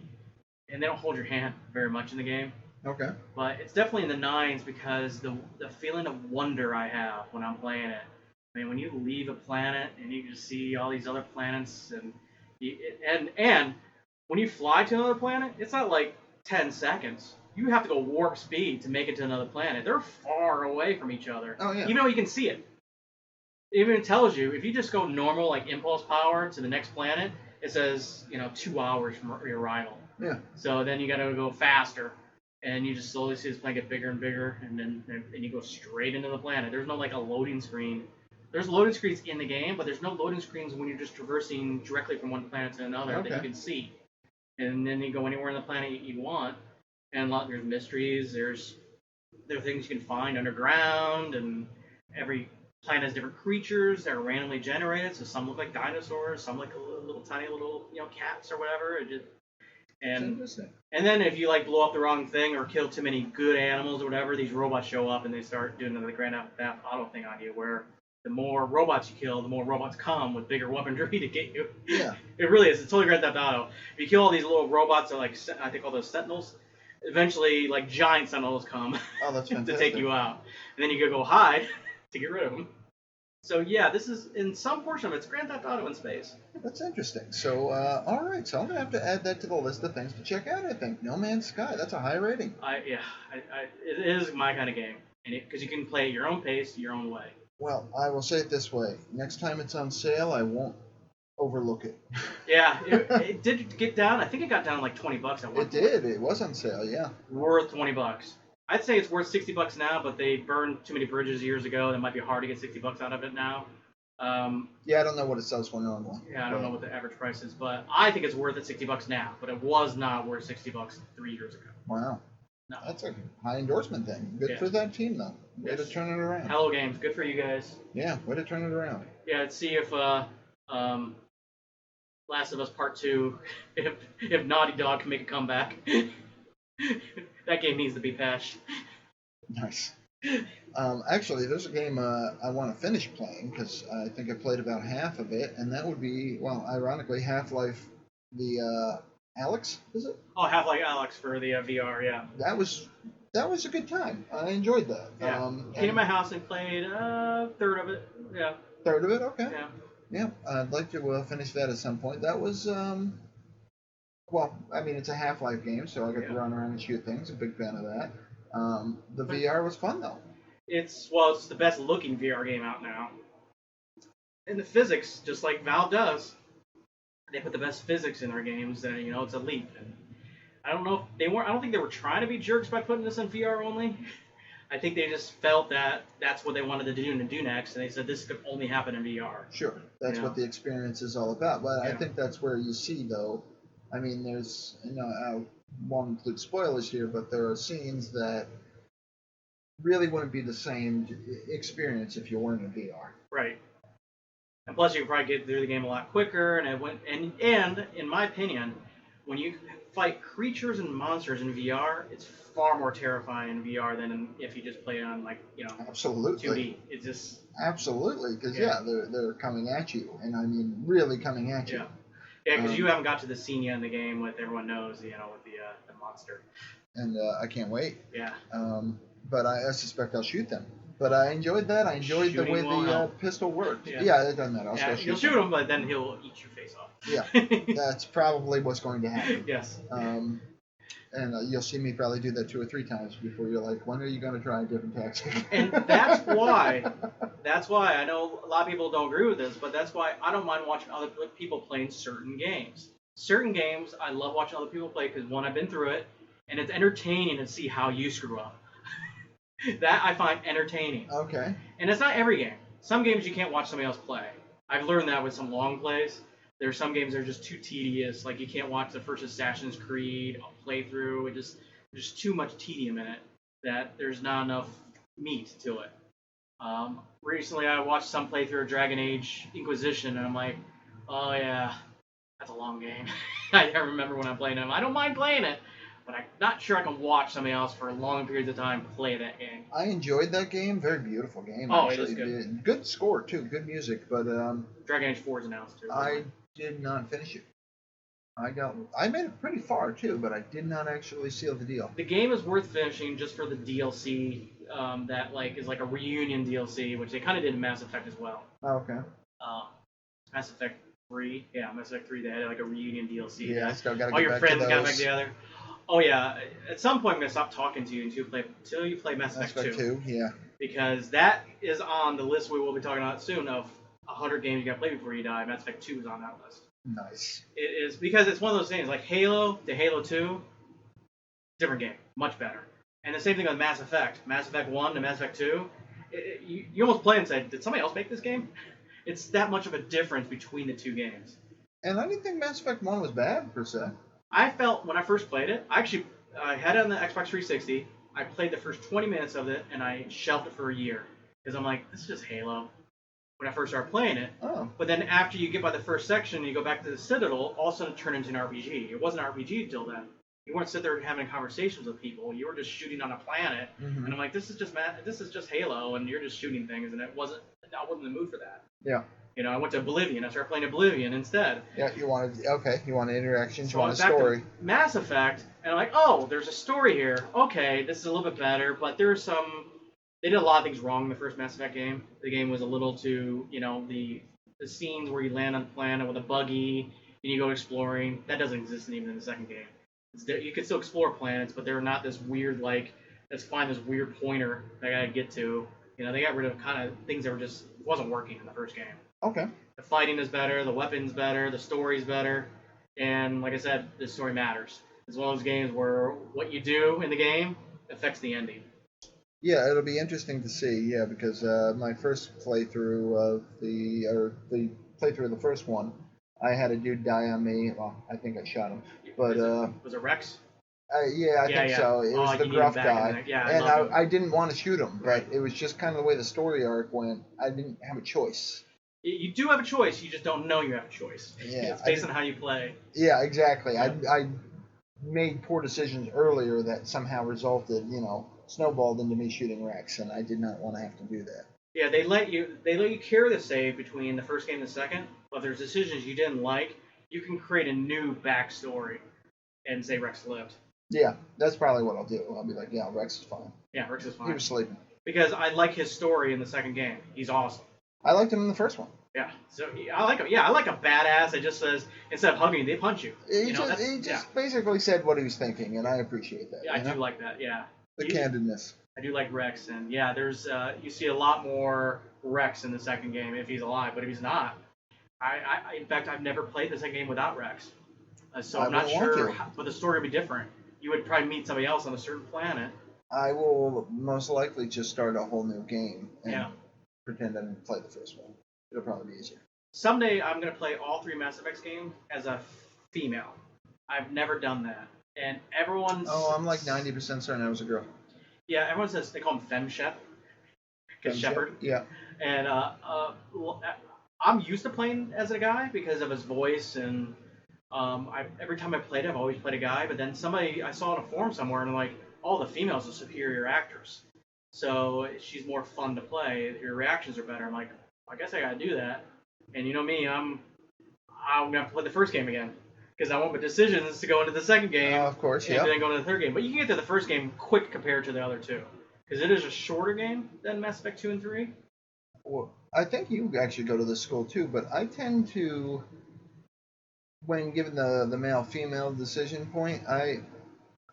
Speaker 2: and they don't hold your hand very much in the game.
Speaker 1: Okay.
Speaker 2: But it's definitely in the 9s because the feeling of wonder I have when I'm playing it. I mean, when you leave a planet and you just see all these other planets, and when you fly to another planet, it's not like 10 seconds. You have to go warp speed to make it to another planet. They're far away from each other.
Speaker 1: Oh, yeah.
Speaker 2: Even though you can see it. It even tells you, if you just go normal, like impulse power to the next planet, it says, 2 hours from your arrival.
Speaker 1: Yeah.
Speaker 2: So then you got to go faster. And you just slowly see this planet get bigger and bigger, and you go straight into the planet. There's no a loading screen. There's loading screens in the game, but there's no loading screens when you're just traversing directly from one planet to another that you can see. And then you go anywhere on the planet you want, and there's mysteries. There are things you can find underground, and every planet has different creatures that are randomly generated. So some look like dinosaurs, some like little tiny cats or whatever. And
Speaker 1: interesting.
Speaker 2: and then if you like blow up the wrong thing or kill too many good animals or whatever, these robots show up and they start doing the Grand Theft Auto thing on you, where the more robots you kill, the more robots come with bigger weaponry to get you.
Speaker 1: Yeah.
Speaker 2: It really is. It's totally Grand Theft Auto. If you kill all these little robots, that like I think all those sentinels, eventually like giant sentinels come
Speaker 1: Oh, that's
Speaker 2: to
Speaker 1: fantastic.
Speaker 2: take you out, and then you go hide to get rid of them. So yeah, this is in some portion of it's Grand Theft Auto in space.
Speaker 1: That's interesting. So, all right. So I'm gonna have to add that to the list of things to check out. I think No Man's Sky. That's a high rating.
Speaker 2: It is my kind of game, and because you can play at your own pace, your own way.
Speaker 1: Well, I will say it this way: next time it's on sale, I won't overlook it.
Speaker 2: Yeah, it did get down. I think it got down like $20 at one
Speaker 1: It
Speaker 2: point.
Speaker 1: did. It was on sale. Yeah.
Speaker 2: Worth $20. I'd say it's worth $60 now, but they burned too many bridges years ago. It might be hard to get $60 out of it now.
Speaker 1: Yeah, I don't know what it sells for normally.
Speaker 2: Yeah, I don't know what the average price is, but I think it's worth it $60 now. But it was not worth $60 3 years ago.
Speaker 1: Wow.
Speaker 2: No.
Speaker 1: That's a high endorsement thing. Good
Speaker 2: Yeah.
Speaker 1: for that team, though. Way to
Speaker 2: Yes.
Speaker 1: turn it around.
Speaker 2: Hello Games, good for you guys.
Speaker 1: Yeah, way to turn it around.
Speaker 2: Yeah, let's see if Last of Us Part 2, if Naughty Dog can make a comeback. That game needs to be patched.
Speaker 1: Nice. Actually, there's a game I want to finish playing because I think I played about half of it, and that would be, well, ironically, Half-Life, the Alex, is it?
Speaker 2: Oh, Half-Life Alex for the VR, yeah.
Speaker 1: That was a good time. I enjoyed that.
Speaker 2: Yeah. Came to my house and played a third of it. Yeah.
Speaker 1: Third of it, okay.
Speaker 2: Yeah.
Speaker 1: Yeah, I'd like to finish that at some point. That was, well, I mean, it's a Half-Life game, so I got to run around and shoot things. A big fan of that. The VR was fun, though.
Speaker 2: It's the best looking VR game out now. And the physics, just like Valve does, they put the best physics in their games, and it's a leap. And I don't know if I don't think they were trying to be jerks by putting this in VR only. I think they just felt that that's what they wanted to do next, and they said this could only happen in VR.
Speaker 1: Sure, that's what the experience is all about. But I think that's where you see, though. I mean, there's, I won't include spoilers here, but there are scenes that really wouldn't be the same experience if you weren't in VR.
Speaker 2: Right. And plus, you can probably get through the game a lot quicker. And in my opinion, when you fight creatures and monsters in VR, it's far more terrifying in VR than if you just play it on
Speaker 1: Absolutely
Speaker 2: 2D. It's just
Speaker 1: absolutely because they're coming at you, and I mean really coming at you.
Speaker 2: Yeah, because you haven't got to the scene yet in the game with everyone knows, with the monster.
Speaker 1: And I can't wait.
Speaker 2: Yeah.
Speaker 1: But I suspect I'll shoot them. But I enjoyed that. I enjoyed
Speaker 2: Shooting
Speaker 1: the way the
Speaker 2: help.
Speaker 1: Pistol worked.
Speaker 2: Yeah.
Speaker 1: It doesn't matter. I'll still shoot
Speaker 2: you'll shoot him, but then he'll eat your face off.
Speaker 1: Yeah, that's probably what's going to happen.
Speaker 2: Yes.
Speaker 1: And you'll see me probably do that 2 or 3 times before you're like, when are you going to try a different tactic?
Speaker 2: And that's why I know a lot of people don't agree with this, but that's why I don't mind watching other people playing certain games. Certain games, I love watching other people play because, one, I've been through it, and it's entertaining to see how you screw up. That I find entertaining.
Speaker 1: Okay.
Speaker 2: And it's not every game. Some games you can't watch somebody else play. I've learned that with some long plays. There's some games that are just too tedious. Like you can't watch the first Assassin's Creed playthrough. There's too much tedium in it that there's not enough meat to it. Recently, I watched some playthrough of Dragon Age Inquisition, and I'm like, oh yeah, that's a long game. I remember when I'm playing it. I don't mind playing it, but I'm not sure I can watch somebody else for long periods of time play that game.
Speaker 1: I enjoyed that game. Very beautiful game.
Speaker 2: Oh,
Speaker 1: actually.
Speaker 2: it is good.
Speaker 1: Good score too. Good music. But
Speaker 2: Dragon Age 4 is announced too.
Speaker 1: I did not finish it. I made it pretty far too, but I did not actually seal the deal.
Speaker 2: The game is worth finishing just for the DLC that is like a reunion DLC, which they kind of did in Mass Effect as well.
Speaker 1: Oh, okay.
Speaker 2: Mass Effect 3, Mass Effect 3, they had like a reunion DLC.
Speaker 1: Yeah, I still gotta
Speaker 2: all
Speaker 1: get
Speaker 2: your
Speaker 1: back
Speaker 2: friends
Speaker 1: to
Speaker 2: got
Speaker 1: those.
Speaker 2: back together. Oh yeah, at some point I'm gonna stop talking to you until you play Mass Effect 2.
Speaker 1: Yeah.
Speaker 2: Because that is on the list we will be talking about soon of 100 games you gotta play before you die. Mass Effect 2 is on that list.
Speaker 1: Nice.
Speaker 2: It is because it's one of those things like Halo to Halo 2, different game, much better. And the same thing with Mass Effect. Mass Effect 1 to Mass Effect 2, you almost play and say, did somebody else make this game? It's that much of a difference between the two games.
Speaker 1: And I didn't think Mass Effect 1 was bad, per se.
Speaker 2: I felt when I first played it, I had it on the Xbox 360, I played the first 20 minutes of it, and I shelved it for a year. Because I'm like, this is just Halo. when I first started playing it.
Speaker 1: Oh.
Speaker 2: But then after you get by the first section and you go back to the Citadel, all of a sudden it turned into an RPG. It wasn't an RPG until then. You weren't sitting there having conversations with people. You were just shooting on a planet.
Speaker 1: Mm-hmm.
Speaker 2: And I'm like, this is just Halo, and you're just shooting things, and I wasn't in the mood for that.
Speaker 1: Yeah.
Speaker 2: You know, I went to Oblivion. I started playing Oblivion instead.
Speaker 1: Yeah, you wanted interactions,
Speaker 2: So
Speaker 1: you want a story.
Speaker 2: Mass Effect, and I'm like, oh, there's a story here. Okay, this is a little bit better, but there's some. They did a lot of things wrong in the first Mass Effect game. The game was a little too, the scenes where you land on a planet with a buggy and you go exploring. That doesn't exist even in the second game. You can still explore planets, but they're not this weird let's find this weird pointer that I gotta get to. They got rid of kind of things that wasn't working in the first game.
Speaker 1: Okay.
Speaker 2: The fighting is better, the weapon's better, the story's better, and like I said, the story matters. It's one of those games where what you do in the game affects the ending.
Speaker 1: Yeah, it'll be interesting to see. Yeah, because my first playthrough of the playthrough of the first one, I had a dude die on me. Well, I think I shot him, but
Speaker 2: was it Rex?
Speaker 1: I think so. It was the gruff guy, and I didn't want to shoot him, but it was just kind of the way the story arc went. I didn't have a choice.
Speaker 2: You do have a choice. You just don't know you have a choice.
Speaker 1: Yeah,
Speaker 2: it's based on how you play.
Speaker 1: Yeah, exactly. Yeah. I made poor decisions earlier that somehow resulted, snowballed into me shooting Rex, and I did not want to have to do that.
Speaker 2: Yeah, they let you carry the save between the first game and the second, but if there's decisions you didn't like, you can create a new backstory and say Rex lived.
Speaker 1: Yeah, that's probably what I'll do. I'll be like, yeah, Rex is fine.
Speaker 2: Yeah, Rex is fine.
Speaker 1: He was sleeping.
Speaker 2: Because I like his story in the second game. He's awesome.
Speaker 1: I liked him in the first one.
Speaker 2: Yeah, so I like him. Yeah, I like a badass that just says, instead of hugging you, they punch you.
Speaker 1: He just basically said what he was thinking, and I appreciate that.
Speaker 2: Yeah, I do like that, yeah.
Speaker 1: The candidness.
Speaker 2: I do like Rex, and yeah, there's you see a lot more Rex in the second game if he's alive, but if he's not, in fact, I've never played the second game without Rex, so I'm not sure, but the story would be different. You would probably meet somebody else on a certain planet.
Speaker 1: I will most likely just start a whole new game and pretend I didn't play the first one. It'll probably be easier.
Speaker 2: Someday I'm going to play all 3 Mass Effect games as a female. I've never done that. And everyone's...
Speaker 1: Oh, I'm like 90% certain I was a girl.
Speaker 2: Yeah, everyone says they call him Fem-Shep. Shepherd.
Speaker 1: Yeah.
Speaker 2: And I'm used to playing as a guy because of his voice, and every time I played, I've always played a guy. But then I saw in a forum somewhere, and I'm like, all the females are superior actors. So she's more fun to play. Your reactions are better. I'm like, I guess I gotta do that. And you know me, I'm gonna have to play the first game again because I want my decisions to go into the second game.
Speaker 1: Of course, yeah.
Speaker 2: And then go into the third game. But you can get to the first game quick compared to the other two because it is a shorter game than Mass Effect 2 and 3.
Speaker 1: Well, I think you actually go to this school too, but I tend to, when given the male-female decision point, I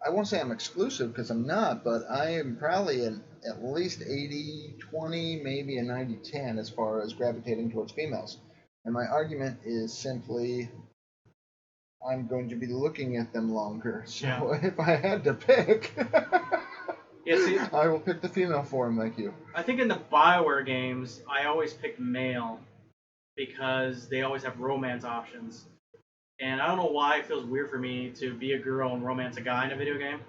Speaker 1: won't say I'm exclusive because I'm not, but I am probably at least 80-20, maybe a 90-10 as far as gravitating towards females. And my argument is simply I'm going to be looking at them longer. So if I had to pick, I will pick the female form like you.
Speaker 2: I think in the BioWare games, I always pick male because they always have romance options. And I don't know why it feels weird for me to be a girl and romance a guy in a video game.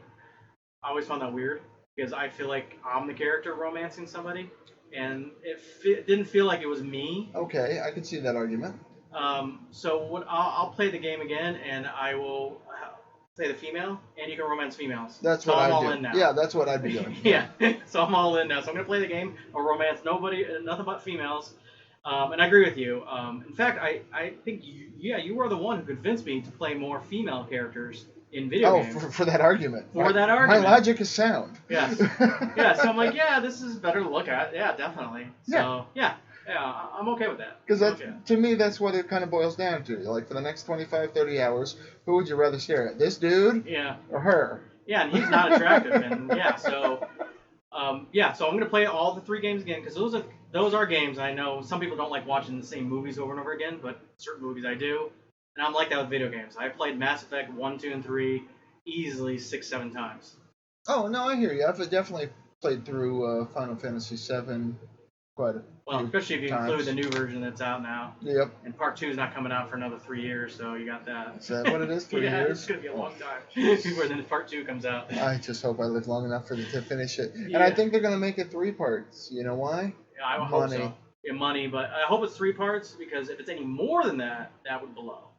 Speaker 2: I always found that weird because I feel like I'm the character romancing somebody, and it didn't feel like it was me.
Speaker 1: Okay, I can see that argument.
Speaker 2: So I'll play the game again, and I will play the female, and you can romance females.
Speaker 1: That's what I'm all in now. Yeah, that's what I'd be doing.
Speaker 2: Yeah, so I'm all in now. So I'm gonna play the game. I'll romance nothing but females. And I agree with you. In fact, I think you were the one who convinced me to play more female characters in video games.
Speaker 1: For that argument.
Speaker 2: That argument.
Speaker 1: My logic is sound.
Speaker 2: Yes. Yeah, so I'm like, this is better to look at. Yeah, definitely. So, yeah, I'm okay with that.
Speaker 1: Because to me, that's what it kind of boils down to. Like, for the next 25, 30 hours, who would you rather stare at? This dude?
Speaker 2: Yeah.
Speaker 1: Or her?
Speaker 2: Yeah, and he's not attractive. And, so I'm going to play all the 3 games again, because those are games. I know some people don't like watching the same movies over and over again, but certain movies I do. And I'm like that with video games. I played Mass Effect 1, 2, and 3 easily 6-7 times.
Speaker 1: Oh, no, I hear you. I've definitely played through Final Fantasy VII quite a few
Speaker 2: especially if you include the new version that's out now.
Speaker 1: Yep.
Speaker 2: And Part 2 is not coming out for another 3 years, so you got that.
Speaker 1: Is that what it is, 3 years?
Speaker 2: It's going to be a long time before then Part 2 comes out.
Speaker 1: I just hope I live long enough to finish it. Yeah. And I think they're going to make it 3 parts. You know why?
Speaker 2: Yeah, I hope so. in money, but I hope it's 3 parts because if it's any more than that, that would blow.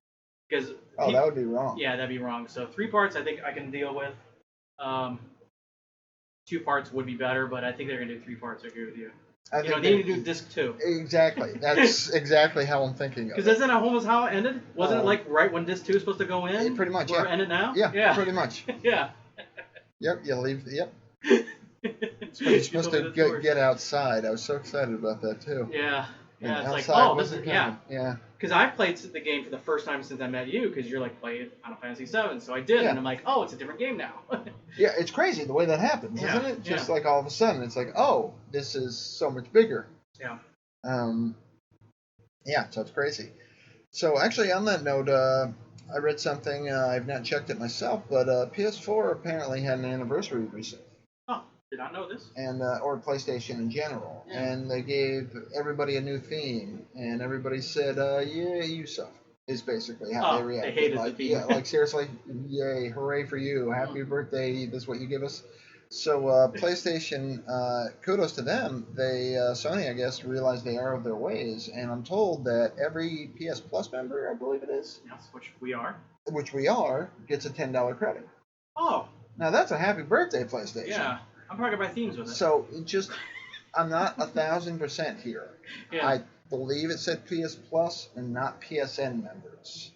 Speaker 2: Because
Speaker 1: that would be wrong.
Speaker 2: Yeah, that'd be wrong. So 3 parts, I think I can deal with. 2 parts would be better, but I think they're gonna do 3 parts. I agree with you. They need to do disc 2.
Speaker 1: Exactly. That's exactly how I'm thinking of it.
Speaker 2: Because isn't that almost how it ended? Wasn't it like right when disc 2 is supposed to go in?
Speaker 1: Pretty much,
Speaker 2: Where it ended now?
Speaker 1: Yeah, pretty much.
Speaker 2: Yeah.
Speaker 1: Yep, you leave. Yep. It's when you're supposed to get outside. I was so excited about that too.
Speaker 2: Yeah. Yeah,
Speaker 1: and
Speaker 2: it's like, oh, this is,
Speaker 1: yeah. Yeah.
Speaker 2: Because I've played the game for the first time since I met you, because you're like, play Final Fantasy VII. So I did, and I'm like, oh, it's a different game now.
Speaker 1: Yeah, it's crazy the way that happens, isn't it? Just like all of a sudden, it's like, oh, this is so much bigger.
Speaker 2: Yeah.
Speaker 1: Yeah, so it's crazy. So actually, on that note, I read something, I've not checked it myself, but PS4 apparently had an anniversary recently.
Speaker 2: Oh, did not know this.
Speaker 1: And or PlayStation in general.
Speaker 2: Yeah.
Speaker 1: And they gave everybody a new theme, and everybody said, "Yeah, you suck." Is basically how they reacted.
Speaker 2: They hated
Speaker 1: like,
Speaker 2: the theme.
Speaker 1: Yeah, like seriously, yay, hooray for you, happy birthday, this is what you give us. So PlayStation, kudos to them. They Sony, I guess, realized they are of their ways, and I'm told that every PS Plus member, I believe it is,
Speaker 2: Yes, which we are,
Speaker 1: gets a $10 credit.
Speaker 2: Oh.
Speaker 1: Now that's a happy birthday, PlayStation.
Speaker 2: Yeah, I'm probably gonna buy themes with it.
Speaker 1: So I'm not 1,000% here.
Speaker 2: Yeah.
Speaker 1: I believe it said PS Plus and not PSN members.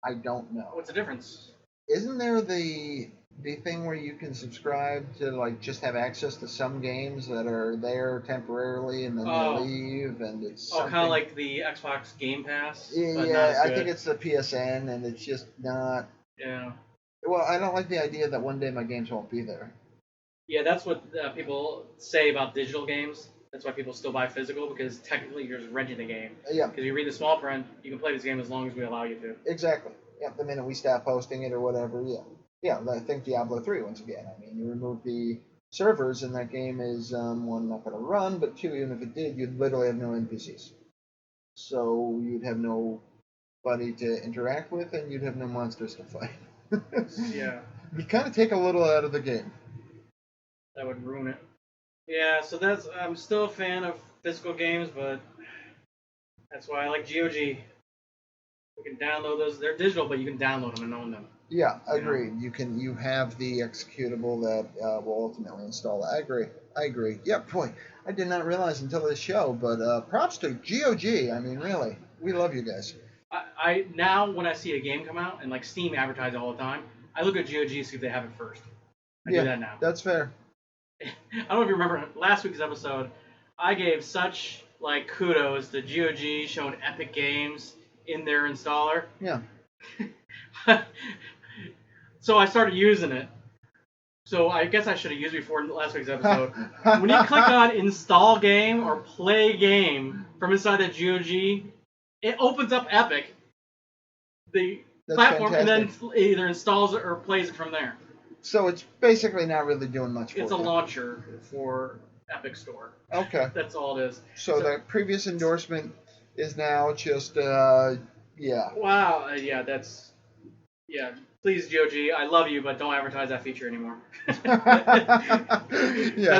Speaker 1: I don't know.
Speaker 2: What's the difference?
Speaker 1: Isn't there the thing where you can subscribe to like just have access to some games that are there temporarily and then they leave, and it's
Speaker 2: kind of like the Xbox Game Pass.
Speaker 1: Yeah, I think it's the PSN, and it's just not.
Speaker 2: Yeah.
Speaker 1: Well, I don't like the idea that one day my games won't be there.
Speaker 2: Yeah, that's what people say about digital games. That's why people still buy physical, because technically you're just renting the game.
Speaker 1: Yeah.
Speaker 2: Because you read the small print, you can play this game as long as we allow you to.
Speaker 1: Exactly. Yeah, the minute we stop hosting it or whatever, yeah. Yeah, I think Diablo 3, once again. I mean, you remove the servers, and that game is, one, not going to run, but two, even if it did, you'd literally have no NPCs. So you'd have nobody to interact with, and you'd have no monsters to fight.
Speaker 2: Yeah.
Speaker 1: You kind of take a little out of the game.
Speaker 2: That would ruin it. Yeah, so I'm still a fan of physical games, but that's why I like GOG. You can download those. They're digital, but you can download them and own them.
Speaker 1: Yeah, agreed. You have the executable that will ultimately install it. I agree. Yeah, boy, I did not realize until this show, but props to GOG. I mean, really, we love you guys.
Speaker 2: I now when I see a game come out and like Steam advertise it all the time, I look at GOG to see if they have it first. I do that now.
Speaker 1: That's fair.
Speaker 2: I don't know if you remember last week's episode. I gave such like kudos to GOG showing Epic Games in their installer.
Speaker 1: Yeah.
Speaker 2: So I started using it. So I guess I should have used it before last week's episode. When you click on install game or play game from inside the GOG, it opens up Epic, the platform,
Speaker 1: fantastic.
Speaker 2: And then either installs it or plays it from there.
Speaker 1: So it's basically not really doing much for
Speaker 2: It's a launcher for Epic Store.
Speaker 1: Okay.
Speaker 2: That's all it is.
Speaker 1: So the previous endorsement is now just, yeah.
Speaker 2: Wow. Yeah. Please, GOG, I love you, but don't advertise that feature anymore. That's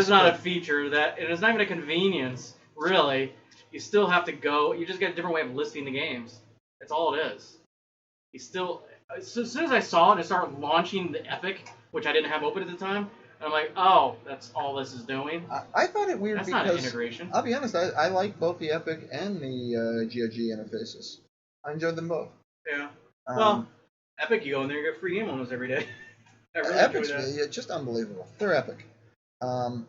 Speaker 2: not a feature. It is not even a convenience, really. You still have to go. You just get a different way of listing the games. That's all it is. You still. As soon as I saw it and it started launching the Epic, which I didn't have open at the time, I'm like, oh, that's all this is doing.
Speaker 1: I thought it weird
Speaker 2: that's
Speaker 1: because
Speaker 2: not an integration.
Speaker 1: I'll be honest, I like both the Epic and the GOG interfaces. I enjoyed them both.
Speaker 2: Yeah. Well, Epic, you go in there, you get free game almost every day. I really
Speaker 1: Epic's
Speaker 2: enjoy that.
Speaker 1: just unbelievable. They're epic. I'm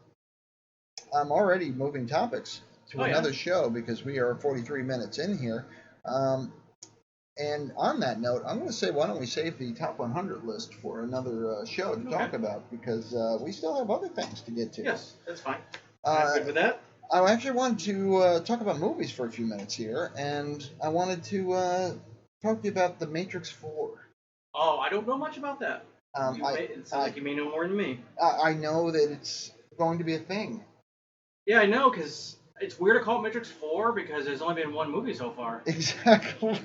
Speaker 1: already moving topics to another show because we are 43 minutes in here. And on that note, I'm going to say, why don't we save the top 100 list for another show to talk about, because we still have other things to get to.
Speaker 2: Yes, that's fine. I'm good with that.
Speaker 1: I actually wanted to talk about movies for a few minutes here, and I wanted to talk to you about The Matrix 4.
Speaker 2: Oh, I don't know much about that. It sounds like you may know more than me.
Speaker 1: I know that it's going to be a thing.
Speaker 2: Yeah, I know, because it's weird to call it Matrix 4 because there's only been one movie so far.
Speaker 1: Exactly.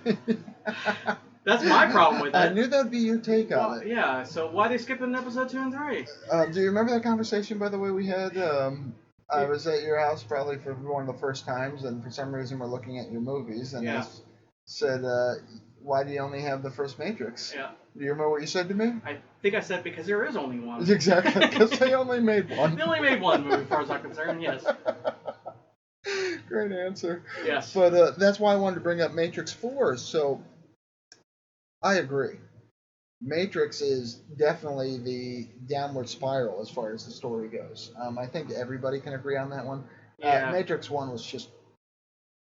Speaker 2: That's my problem with it.
Speaker 1: I knew that would be your take on it.
Speaker 2: Yeah, so why are they skipping episode 2 and 3?
Speaker 1: Do you remember that conversation, by the way, we had I was at your house probably for one of the first times, and for some reason we're looking at your movies, and
Speaker 2: Yeah.
Speaker 1: I said, "Why do you only have the first Matrix?"
Speaker 2: Yeah.
Speaker 1: Do you remember what you said to me?
Speaker 2: I think I said because there is only one.
Speaker 1: Exactly, because they only made one.
Speaker 2: They only made one movie, as far as I'm concerned. Yes.
Speaker 1: Great answer.
Speaker 2: Yes.
Speaker 1: But that's why I wanted to bring up Matrix 4. So I agree. Matrix is definitely the downward spiral as far as the story goes. I think everybody can agree on that one.
Speaker 2: Yeah.
Speaker 1: Matrix 1 was just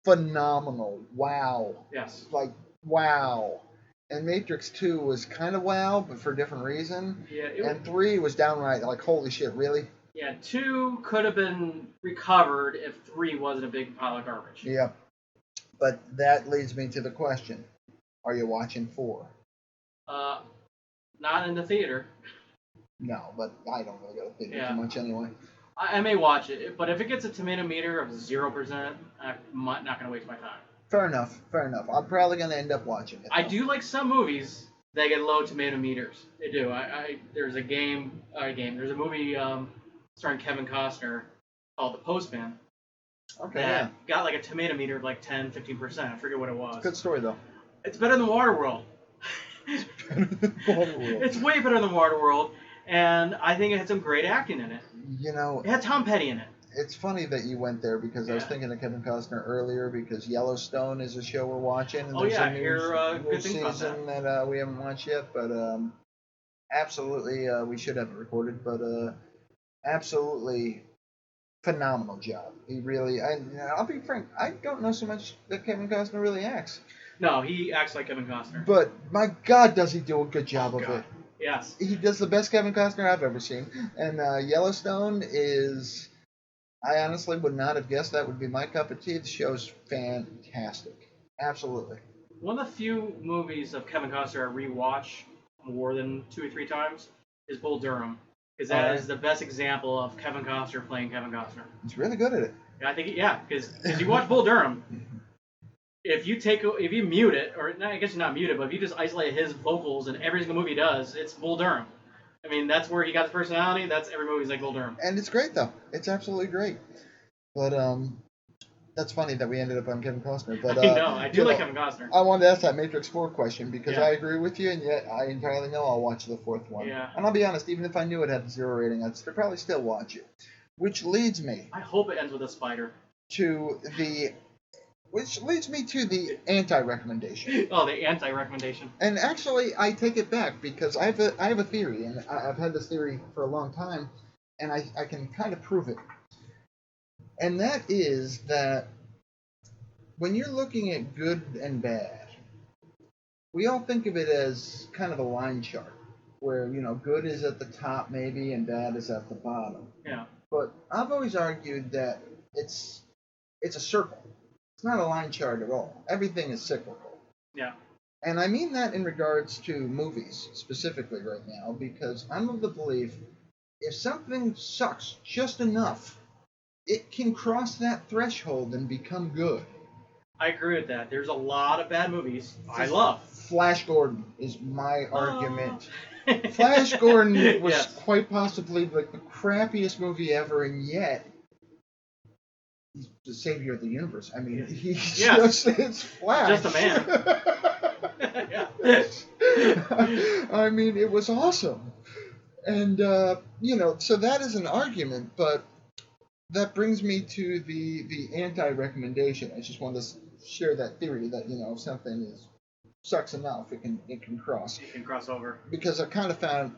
Speaker 1: phenomenal. Wow.
Speaker 2: Yes.
Speaker 1: Like, wow. And Matrix 2 was kind of wow, but for a different reason.
Speaker 2: Yeah.
Speaker 1: And 3 was downright like, holy shit, really?
Speaker 2: Yeah, 2 could have been recovered if 3 wasn't a big pile of garbage.
Speaker 1: Yeah. But that leads me to the question. Are you watching 4?
Speaker 2: Not in the theater.
Speaker 1: No, but I don't really go to theater
Speaker 2: Yeah.
Speaker 1: too much anyway.
Speaker 2: I may watch it, but if it gets a tomato meter of 0%, I'm not going to waste my time.
Speaker 1: Fair enough. I'm probably going to end up watching it.
Speaker 2: I do like some movies that get low tomato meters. They do. There's a There's a movie starring Kevin Costner called The Postman.
Speaker 1: Okay,
Speaker 2: that got like a tomato meter of like 10-15%. I forget what it was.
Speaker 1: Good story, though.
Speaker 2: It's better than Waterworld. It's way better than Waterworld, and I think it had some great acting in it.
Speaker 1: You know,
Speaker 2: It had Tom Petty in it.
Speaker 1: it's funny that you went there because I was thinking of Kevin Costner earlier because Yellowstone is a show we're watching. And there's
Speaker 2: I
Speaker 1: a
Speaker 2: hear
Speaker 1: new
Speaker 2: good things about
Speaker 1: season that we haven't watched yet, but absolutely we should have it recorded. But absolutely phenomenal job. He really, I'll be frank, I don't know so much that Kevin Costner really acts.
Speaker 2: No, he acts like Kevin Costner.
Speaker 1: But my God, does he do a good job of it?
Speaker 2: Yes.
Speaker 1: He does the best Kevin Costner I've ever seen. And Yellowstone is, I honestly would not have guessed that would be my cup of tea. The show's fantastic. Absolutely.
Speaker 2: One of the few movies of Kevin Costner I rewatch more than 2 or 3 times is Bull Durham. Because that is the best example of Kevin Costner playing Kevin Costner.
Speaker 1: He's really good at it.
Speaker 2: I think, because you watch Bull Durham, if you mute it, or I guess you're not mute it, but if you just isolate his vocals in every single movie he does, it's Bull Durham. I mean, that's where he got the personality. That's every movie's like Bull Durham.
Speaker 1: And it's great, though. It's absolutely great. But that's funny that we ended up on Kevin Costner. But
Speaker 2: I know. I do like Kevin Costner.
Speaker 1: I wanted to ask that Matrix 4 question because
Speaker 2: Yeah.
Speaker 1: I agree with you, and yet I entirely know I'll watch the 4th one.
Speaker 2: Yeah.
Speaker 1: And I'll be honest, even if I knew it had a 0 rating, I'd probably still watch it. Which leads me
Speaker 2: I hope it ends with a spider.
Speaker 1: to the anti-recommendation.
Speaker 2: Oh, the anti-recommendation.
Speaker 1: And actually, I take it back because I have a theory, and I've had this theory for a long time, and I can kind of prove it. And that is that when you're looking at good and bad, we all think of it as kind of a line chart, where, good is at the top maybe and bad is at the bottom.
Speaker 2: Yeah.
Speaker 1: But I've always argued that it's a circle. It's not a line chart at all. Everything is cyclical.
Speaker 2: Yeah.
Speaker 1: And I mean that in regards to movies specifically right now, because I'm of the belief if something sucks just enough, it can cross that threshold and become good.
Speaker 2: I agree with that. There's a lot of bad movies I love.
Speaker 1: Flash Gordon is my argument. Flash Gordon was quite possibly like the crappiest movie ever, and yet he's the savior of the universe. I mean, he's just it's Flash.
Speaker 2: Just a man.
Speaker 1: I mean, it was awesome. And, so that is an argument, but that brings me to the anti-recommendation. I just wanted to share that theory that, if something sucks enough, it can cross.
Speaker 2: It can cross over.
Speaker 1: Because I kind of found,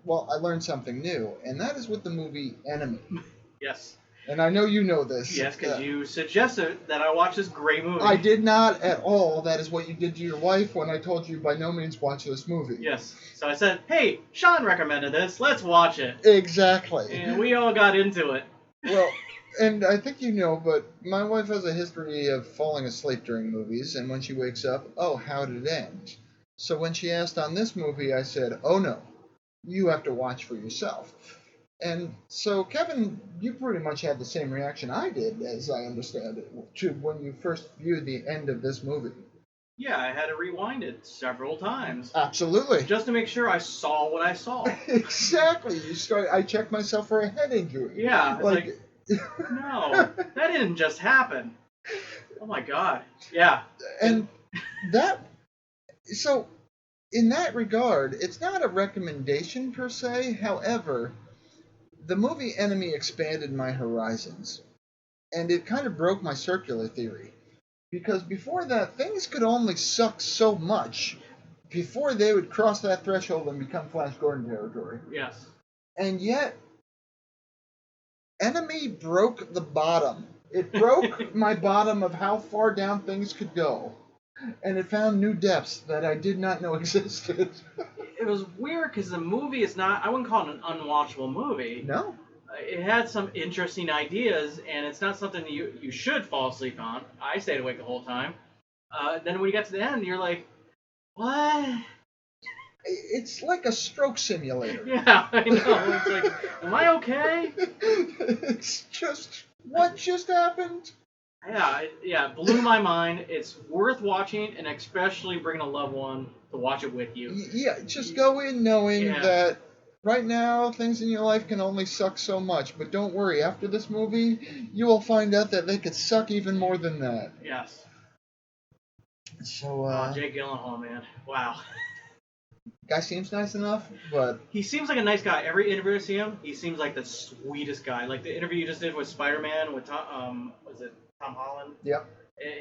Speaker 1: I learned something new, and that is with the movie Enemy.
Speaker 2: Yes.
Speaker 1: And I know you know this.
Speaker 2: Yes, because you suggested that I watch this great movie.
Speaker 1: I did not at all. That is what you did to your wife when I told you by no means watch this movie.
Speaker 2: Yes. So I said, hey, Sean recommended this. Let's watch it.
Speaker 1: Exactly.
Speaker 2: And we all got into it.
Speaker 1: Well, and I think you know, but my wife has a history of falling asleep during movies, and when she wakes up, oh, how did it end? So when she asked on this movie, I said, oh no, you have to watch for yourself. And so, Kevin, you pretty much had the same reaction I did, as I understand it, to when you first viewed the end of this movie.
Speaker 2: Yeah, I had to rewind it several times.
Speaker 1: Absolutely.
Speaker 2: Just to make sure I saw what I saw.
Speaker 1: Exactly. I checked myself for a head injury.
Speaker 2: Yeah. It's like No, that didn't just happen. Oh my god. Yeah.
Speaker 1: And that, so in that regard, it's not a recommendation per se. However, the movie Enemy expanded my horizons, and it kind of broke my circular theory. Because before that, things could only suck so much before they would cross that threshold and become Flash Gordon territory.
Speaker 2: Yes.
Speaker 1: And yet, Enemy broke the bottom. It broke my bottom of how far down things could go. And it found new depths that I did not know existed.
Speaker 2: It was weird because the movie is not, I wouldn't call it an unwatchable movie.
Speaker 1: No.
Speaker 2: It had some interesting ideas, and it's not something that you should fall asleep on. I stayed awake the whole time. Then when you got to the end, you're like, what?
Speaker 1: It's like a stroke simulator.
Speaker 2: Yeah, I know. It's like, am I okay?
Speaker 1: It's just, what just happened?
Speaker 2: Yeah, it blew my mind. It's worth watching, and especially bringing a loved one to watch it with you.
Speaker 1: Yeah, just go in knowing that right now things in your life can only suck so much, but don't worry, after this movie, you will find out that they could suck even more than that.
Speaker 2: Yes.
Speaker 1: So,
Speaker 2: Jake Gyllenhaal, man. Wow.
Speaker 1: Guy seems nice enough, but
Speaker 2: he seems like a nice guy. Every interview I see him, he seems like the sweetest guy. Like the interview you just did with Spider-Man with Tom Holland?
Speaker 1: Yep.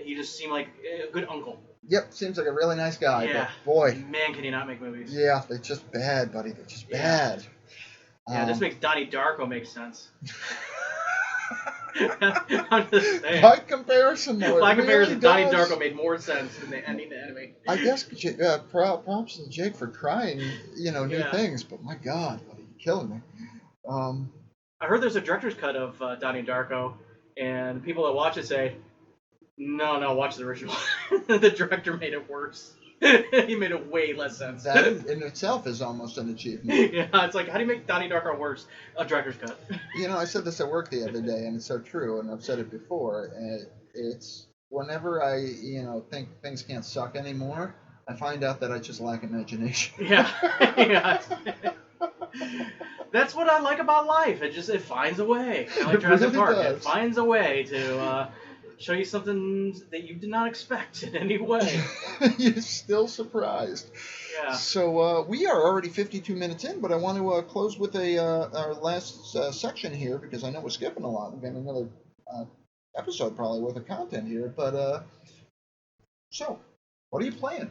Speaker 2: He just seemed like a good uncle.
Speaker 1: Yep, seems like a really nice guy,
Speaker 2: Yeah.
Speaker 1: but boy.
Speaker 2: Man, can he not make movies.
Speaker 1: Yeah, they're just bad, buddy. They're just bad.
Speaker 2: Yeah, this makes Donnie Darko make sense. I'm just saying.
Speaker 1: By comparison, though,
Speaker 2: By
Speaker 1: it
Speaker 2: comparison,
Speaker 1: really
Speaker 2: Donnie
Speaker 1: does.
Speaker 2: Darko made more sense than the ending to Enemy.
Speaker 1: I guess props to Jake for trying, new things, but my God, buddy, you're killing me.
Speaker 2: I heard there's a director's cut of Donnie Darko, and people that watch it say, no, watch the original. The director made it worse. He made it way less sense.
Speaker 1: That in itself is almost an achievement.
Speaker 2: Yeah, it's like, how do you make Donnie Darko worse? A director's cut.
Speaker 1: I said this at work the other day, and it's so true, and I've said it before. It's whenever I, think things can't suck anymore, I find out that I just lack imagination.
Speaker 2: Yeah. That's what I like about life. It finds a way. Like Jurassic Park. It finds a way to show you something that you did not expect in any way.
Speaker 1: You're still surprised.
Speaker 2: Yeah.
Speaker 1: So we are already 52 minutes in, but I want to close with our last section here because I know we're skipping a lot. We've got another episode probably worth of content here. But so, what are you playing?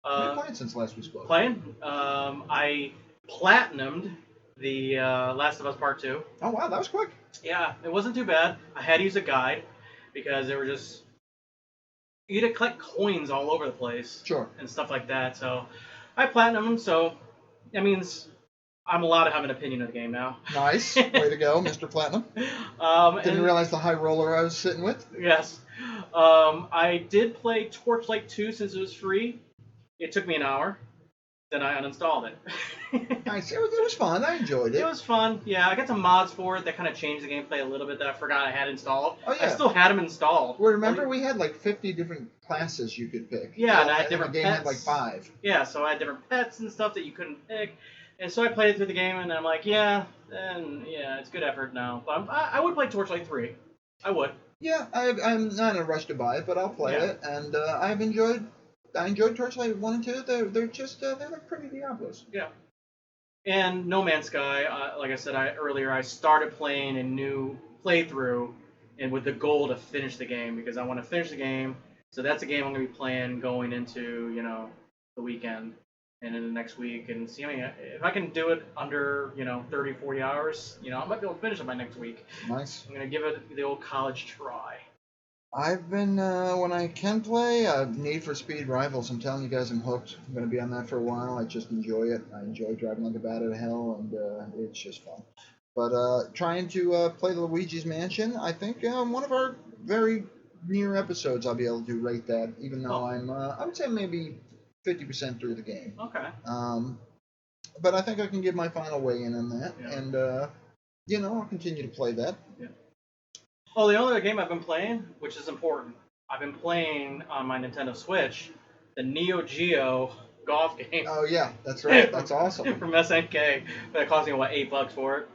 Speaker 1: What are you playing since last we spoke?
Speaker 2: I platinumed the Last of Us Part 2.
Speaker 1: Oh, wow, that was quick.
Speaker 2: Yeah, it wasn't too bad. I had to use a guide because they were just... You had to collect coins all over the place.
Speaker 1: Sure.
Speaker 2: And stuff like that, so... I platinumed them, so that means I'm allowed to have an opinion of the game now.
Speaker 1: Nice. Way to go, Mr. Platinum. Didn't realize the high roller I was sitting with.
Speaker 2: Yes. I did play Torchlight 2 since it was free. It took me an hour. Then I uninstalled it.
Speaker 1: Nice. It was fun. I enjoyed it.
Speaker 2: It was fun. Yeah, I got some mods for it that kind of changed the gameplay a little bit that I forgot I had installed.
Speaker 1: Oh, yeah.
Speaker 2: I still had them installed.
Speaker 1: Well, remember we had like 50 different classes you could pick.
Speaker 2: Yeah, and I had different
Speaker 1: pets. The game had like 5.
Speaker 2: Yeah, so I had different pets and stuff that you couldn't pick. And so I played it through the game, and I'm like, it's good effort now. But I would play Torchlight 3. I would.
Speaker 1: Yeah, I'm not in a rush to buy it, but I'll play it. And I enjoyed Torchlight 1 and 2. They're just they're like pretty Diablos.
Speaker 2: Yeah. And No Man's Sky, like I said earlier, I started playing a new playthrough, and with the goal to finish the game because I want to finish the game. So that's a game I'm going to be playing going into the weekend and in the next week, and see if I can do it under 30, 40 hours. I might be able to finish it by next week.
Speaker 1: Nice.
Speaker 2: I'm going to give it the old college try.
Speaker 1: I've been, when I can play, Need for Speed Rivals. I'm telling you guys, I'm hooked. I'm going to be on that for a while. I just enjoy it. I enjoy driving like a bat out of hell, and it's just fun. But trying to play the Luigi's Mansion, I think one of our very near episodes I'll be able to rate that, even though I would say maybe 50% through the game.
Speaker 2: Okay.
Speaker 1: But I think I can give my final weigh in on that, and, I'll continue to play that.
Speaker 2: Yeah. Oh, the only other game I've been playing, which is important, I've been playing on my Nintendo Switch, the Neo Geo golf game.
Speaker 1: Oh, yeah, that's right. That's awesome.
Speaker 2: From SNK. That cost me, $8 for it?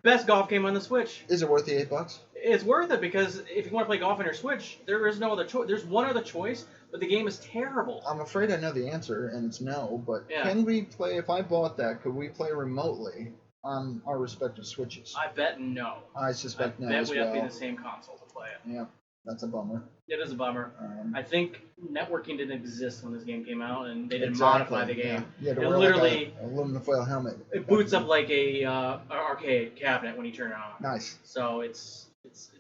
Speaker 2: Best golf game on the Switch.
Speaker 1: Is it worth the $8?
Speaker 2: It's worth it because if you want to play golf on your Switch, there is no other choice. There's one other choice, but the game is terrible.
Speaker 1: I'm afraid I know the answer, and it's no. But
Speaker 2: Yeah.
Speaker 1: can we play? If I bought that, could we play remotely on our respective Switches?
Speaker 2: I bet no.
Speaker 1: I suspect no
Speaker 2: bet
Speaker 1: as
Speaker 2: we
Speaker 1: well.
Speaker 2: have to be in the same console to play it.
Speaker 1: Yeah, that's a bummer.
Speaker 2: It is a bummer. I think networking didn't exist when this game came out, and they didn't
Speaker 1: Exactly,
Speaker 2: modify the game.
Speaker 1: Yeah, to
Speaker 2: It
Speaker 1: wear
Speaker 2: literally
Speaker 1: like a aluminum foil helmet.
Speaker 2: it boots up like a arcade cabinet when you turn it on.
Speaker 1: Nice.
Speaker 2: So it's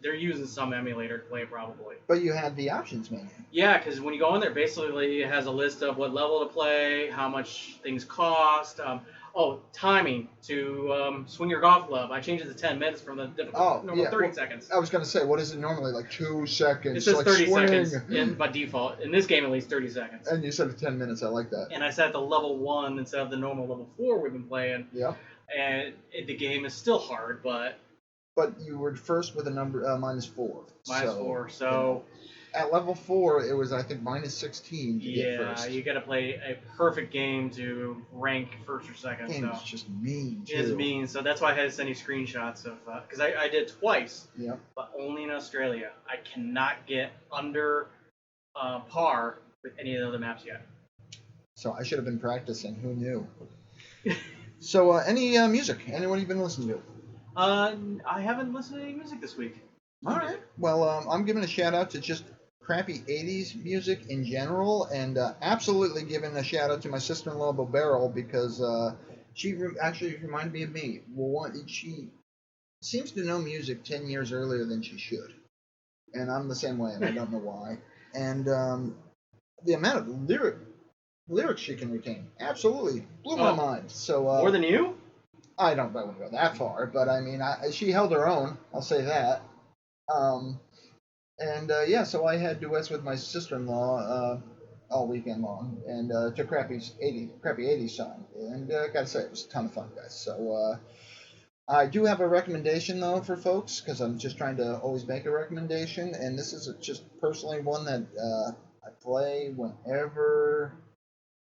Speaker 2: they're using some emulator to play it probably.
Speaker 1: But you had the options menu.
Speaker 2: Yeah, because when you go in there, basically it has a list of what level to play, how much things cost. Timing to swing your golf club. I changed it to 10 minutes from the normal 30 seconds.
Speaker 1: I was going to say, what is it normally? Like 2 seconds?
Speaker 2: It says
Speaker 1: like
Speaker 2: 30
Speaker 1: swing.
Speaker 2: seconds by default. In this game, at least 30 seconds.
Speaker 1: And you said 10 minutes. I like that.
Speaker 2: And I set it to level 1 instead of the normal level 4 we've been playing.
Speaker 1: Yeah.
Speaker 2: And the game is still hard, but...
Speaker 1: But you were first with a number -4.
Speaker 2: -4, so...
Speaker 1: At level 4, it was, I think, -16 to get first.
Speaker 2: Yeah, you got to play a perfect game to rank first or second.
Speaker 1: The game is just mean, too.
Speaker 2: It is mean, so that's why I had to send you screenshots of... Because I did twice,
Speaker 1: Yep.
Speaker 2: but only in Australia. I cannot get under par with any of the other maps yet.
Speaker 1: So I should have been practicing. Who knew? So, any music? Anyone you've been listening to?
Speaker 2: I haven't listened to any music this week.
Speaker 1: All right. Well, I'm giving a shout out to just crappy 80s music in general, and absolutely giving a shout out to my sister-in-law, Bo Barrel, because she actually reminded me of me. Well, she seems to know music 10 years earlier than she should. And I'm the same way, and I don't know why. And the amount of lyrics she can retain absolutely blew my mind. So
Speaker 2: more than you?
Speaker 1: I don't want to go that far, but I mean, she held her own. I'll say that. So I had duets with my sister-in-law all weekend long, and to crappy 80s song, and gotta say it was a ton of fun, guys. So I do have a recommendation though for folks, because I'm just trying to always make a recommendation, and this is just personally one that I play whenever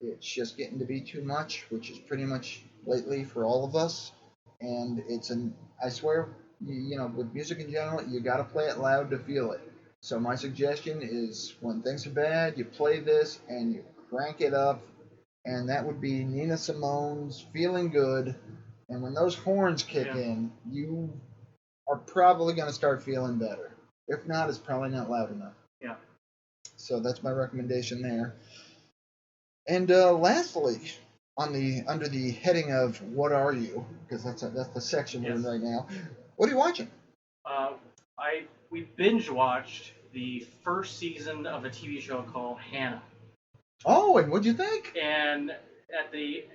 Speaker 1: it's just getting to be too much, which is pretty much lately for all of us, and I swear. With music in general, you got to play it loud to feel it. So my suggestion is when things are bad, you play this and you crank it up. And that would be Nina Simone's Feeling Good. And when those horns kick in, you are probably going to start feeling better. If not, it's probably not loud enough.
Speaker 2: Yeah.
Speaker 1: So that's my recommendation there. And lastly, under the heading of What Are You? Because that's the section we're in right now. What are you watching?
Speaker 2: We binge watched the first season of a TV show called Hannah.
Speaker 1: Oh, and what'd you think?
Speaker 2: And at the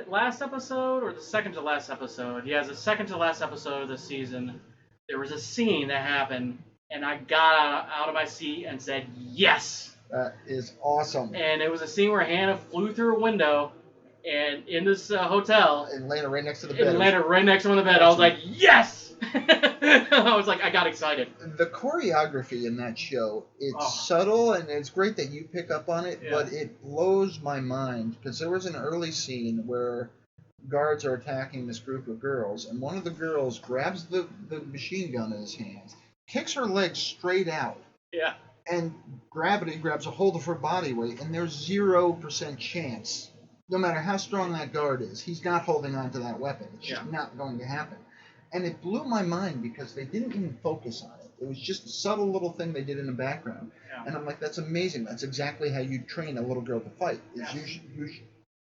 Speaker 2: last episode, or the second to last episode, the second to last episode of the season, there was a scene that happened, and I got out of my seat and said, yes!
Speaker 1: That is awesome.
Speaker 2: And it was a scene where Hannah flew through a window, and in this hotel...
Speaker 1: And landed right next to the bed.
Speaker 2: And landed right next to him on the bed. Awesome. I was like, yes! I was like, I got excited.
Speaker 1: The choreography in that show, it's subtle, and it's great that you pick up on it, but it blows my mind, because there was an early scene where guards are attacking this group of girls, and one of the girls grabs the machine gun in his hands, kicks her legs straight out, and gravity grabs a hold of her body weight, and there's 0% chance, no matter how strong that guard is, he's not holding on to that weapon. It's just not going to happen. And it blew my mind because they didn't even focus on it. It was just a subtle little thing they did in the background. Yeah. And I'm like, that's amazing. That's exactly how you train a little girl to fight. Is use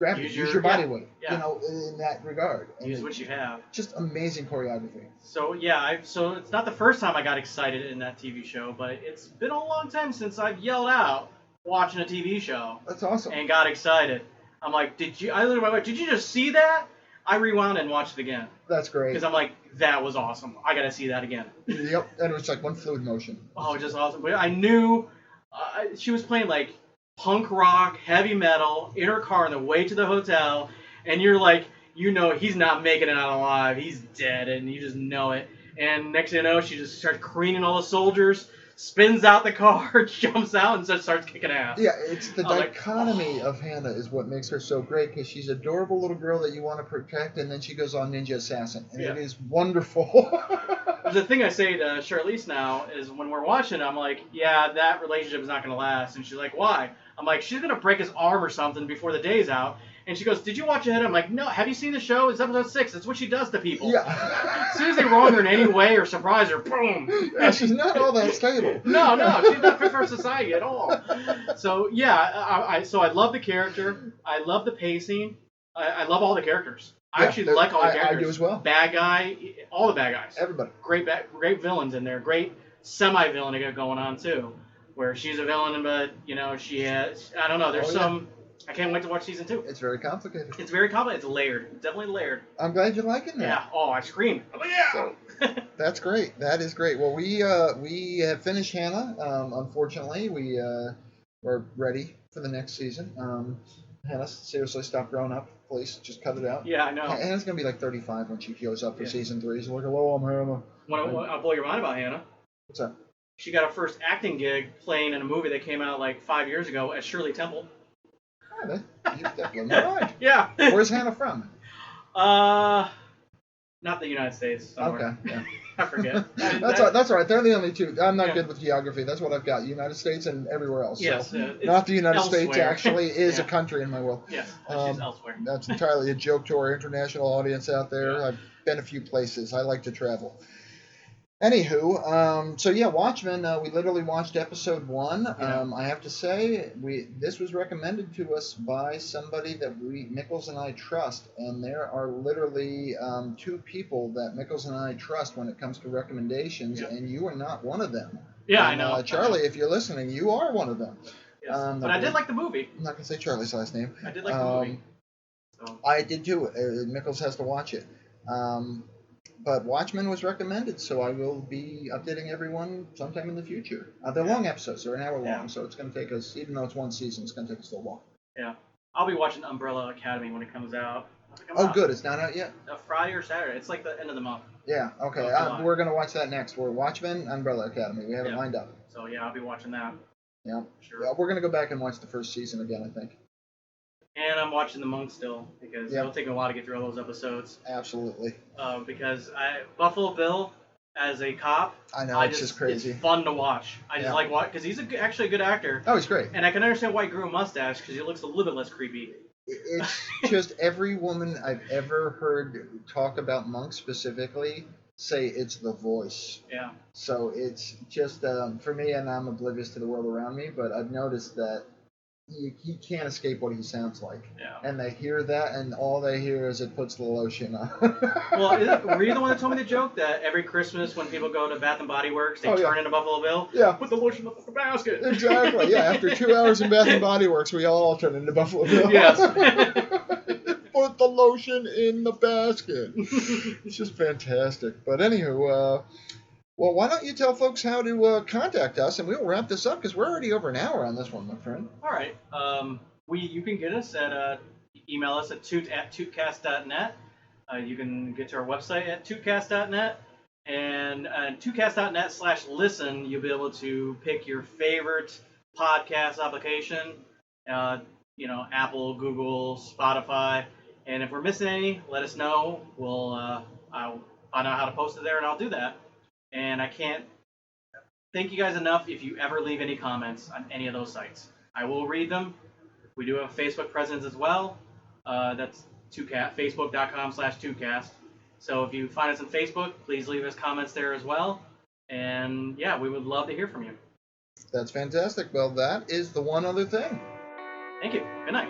Speaker 1: gravity, use your body weight, in that regard. And
Speaker 2: use what you have.
Speaker 1: Just amazing choreography.
Speaker 2: So, so it's not the first time I got excited in that TV show, but it's been a long time since I've yelled out watching a TV show.
Speaker 1: That's awesome.
Speaker 2: And got excited. I'm like, I looked at my wife, did you just see that? I rewound and watched it again.
Speaker 1: That's great.
Speaker 2: Because I'm like, that was awesome. I got to see that again.
Speaker 1: Yep, and it was like one fluid motion.
Speaker 2: Oh, just awesome. But I knew she was playing like punk rock, heavy metal in her car on the way to the hotel, and you're like, he's not making it out alive. He's dead, and you just know it. And next thing you know, she just starts careening all the soldiers, spins out the car, jumps out, and just starts kicking ass.
Speaker 1: Yeah, it's the
Speaker 2: I was like,
Speaker 1: dichotomy of Hannah is what makes her so great, because she's an adorable little girl that you want to protect, and then she goes on Ninja Assassin, and it is wonderful.
Speaker 2: The thing I say to Charlize now is when we're watching, I'm like, yeah, that relationship is not going to last. And she's like, why? I'm like, she's going to break his arm or something before the day's out. And she goes, did you watch ahead? I'm like, no, have you seen the show? It's episode 6. That's what she does to people.
Speaker 1: Yeah.
Speaker 2: As soon as they wrong her in any way or surprise her, boom.
Speaker 1: Yeah, she's not all that stable.
Speaker 2: No, she's not fit for society at all. So, yeah, I love the character. I love the pacing. I love all the characters. I actually like all the characters.
Speaker 1: I do as well.
Speaker 2: Bad guy, all the bad guys.
Speaker 1: Everybody.
Speaker 2: Great villains in there. Great semi-villain to get going on, too. Where she's a villain, but, she has... I don't know. There's some... I can't wait to watch season 2.
Speaker 1: It's very complicated.
Speaker 2: It's very complicated. It's layered. It's definitely layered.
Speaker 1: I'm glad you're liking that.
Speaker 2: Yeah. Oh, I screamed. I'm like, yeah!
Speaker 1: So, that's great. That is great. Well, we have finished Hannah. Unfortunately, we're ready for the next season. Hannah, seriously, stop growing up. Please, just cut it out.
Speaker 2: Yeah, I know.
Speaker 1: Hannah's going to be like 35 when she goes up for season 3. She's like, hello, I'm Hannah.
Speaker 2: I'll blow your mind about Hannah.
Speaker 1: What's up?
Speaker 2: She got her first acting gig playing in a movie that came out like 5 years ago as Shirley Temple.
Speaker 1: Oh, that blew my mind.
Speaker 2: Yeah.
Speaker 1: Where's Hannah from?
Speaker 2: Not the United States. Somewhere.
Speaker 1: Okay, yeah.
Speaker 2: I forget.
Speaker 1: That's all right. They're the only two. I'm not good with geography. That's what I've got. United States and everywhere else.
Speaker 2: Yes.
Speaker 1: So, not the United
Speaker 2: elsewhere.
Speaker 1: States actually is a country in my world.
Speaker 2: Yes, it's elsewhere.
Speaker 1: That's entirely a joke to our international audience out there. I've been a few places. I like to travel. Anywho, so yeah, Watchmen. We literally watched episode 1.
Speaker 2: Yeah.
Speaker 1: I have to say, this was recommended to us by somebody that Mickles and I trust, and there are literally 2 people that Mickles and I trust when it comes to recommendations, and you are not one of them.
Speaker 2: Yeah,
Speaker 1: and,
Speaker 2: I know.
Speaker 1: Charlie, if you're listening, you are one of them.
Speaker 2: Yes. But I did like the movie.
Speaker 1: I'm not gonna say Charlie's last name.
Speaker 2: I did like the movie. So.
Speaker 1: I did too. Mickles has to watch it. But Watchmen was recommended, so I will be updating everyone sometime in the future. They're long episodes. They're an hour long, so it's going to take us, even though it's one season, it's going to take us a while.
Speaker 2: Yeah. I'll be watching Umbrella Academy when it comes out.
Speaker 1: Good. It's not out yet?
Speaker 2: Friday or Saturday. It's like the end of the month.
Speaker 1: Yeah, okay. We're going to watch that next. We're Watchmen, Umbrella Academy. We have it lined up.
Speaker 2: So, yeah, I'll be watching that.
Speaker 1: Yeah.
Speaker 2: Sure.
Speaker 1: We're going to go back and watch the first season again, I think.
Speaker 2: And I'm watching The Monk still, because it'll take me a while to get through all those episodes.
Speaker 1: Absolutely.
Speaker 2: Because Buffalo Bill, as a cop,
Speaker 1: I know, it's just crazy.
Speaker 2: It's fun to watch. I just like watch, because he's actually a good actor.
Speaker 1: Oh, he's great.
Speaker 2: And I can understand why he grew a mustache, because he looks a little bit less creepy.
Speaker 1: It's just every woman I've ever heard talk about Monk specifically say it's the voice.
Speaker 2: Yeah.
Speaker 1: So it's just, for me, and I'm oblivious to the world around me, but I've noticed that he can't escape what he sounds like.
Speaker 2: Yeah.
Speaker 1: And they hear that, and all they hear is it puts the lotion on.
Speaker 2: Well, were you the one that told me the joke that every Christmas when people go to Bath and Body Works, they turn into Buffalo Bill?
Speaker 1: Yeah.
Speaker 2: Put the lotion up the basket.
Speaker 1: Exactly. Yeah. After 2 hours in Bath and Body Works, we all turn into Buffalo Bill.
Speaker 2: Yes.
Speaker 1: Put the lotion in the basket. It's just fantastic. But anywho, well, why don't you tell folks how to contact us, and we'll wrap this up because we're already over an hour on this one, my friend.
Speaker 2: All right. You can get us at email us at tootcast.net. You can get to our website at tootcast.net, and tootcast.net/listen. You'll be able to pick your favorite podcast application. Apple, Google, Spotify, and if we're missing any, let us know. I'll find out how to post it there, and I'll do that. And I can't thank you guys enough if you ever leave any comments on any of those sites. I will read them. We do have a Facebook presence as well. That's facebook.com/2cast. So if you find us on Facebook, please leave us comments there as well. And yeah, we would love to hear from you.
Speaker 1: That's fantastic. Well, that is the one other thing.
Speaker 2: Thank you. Good night.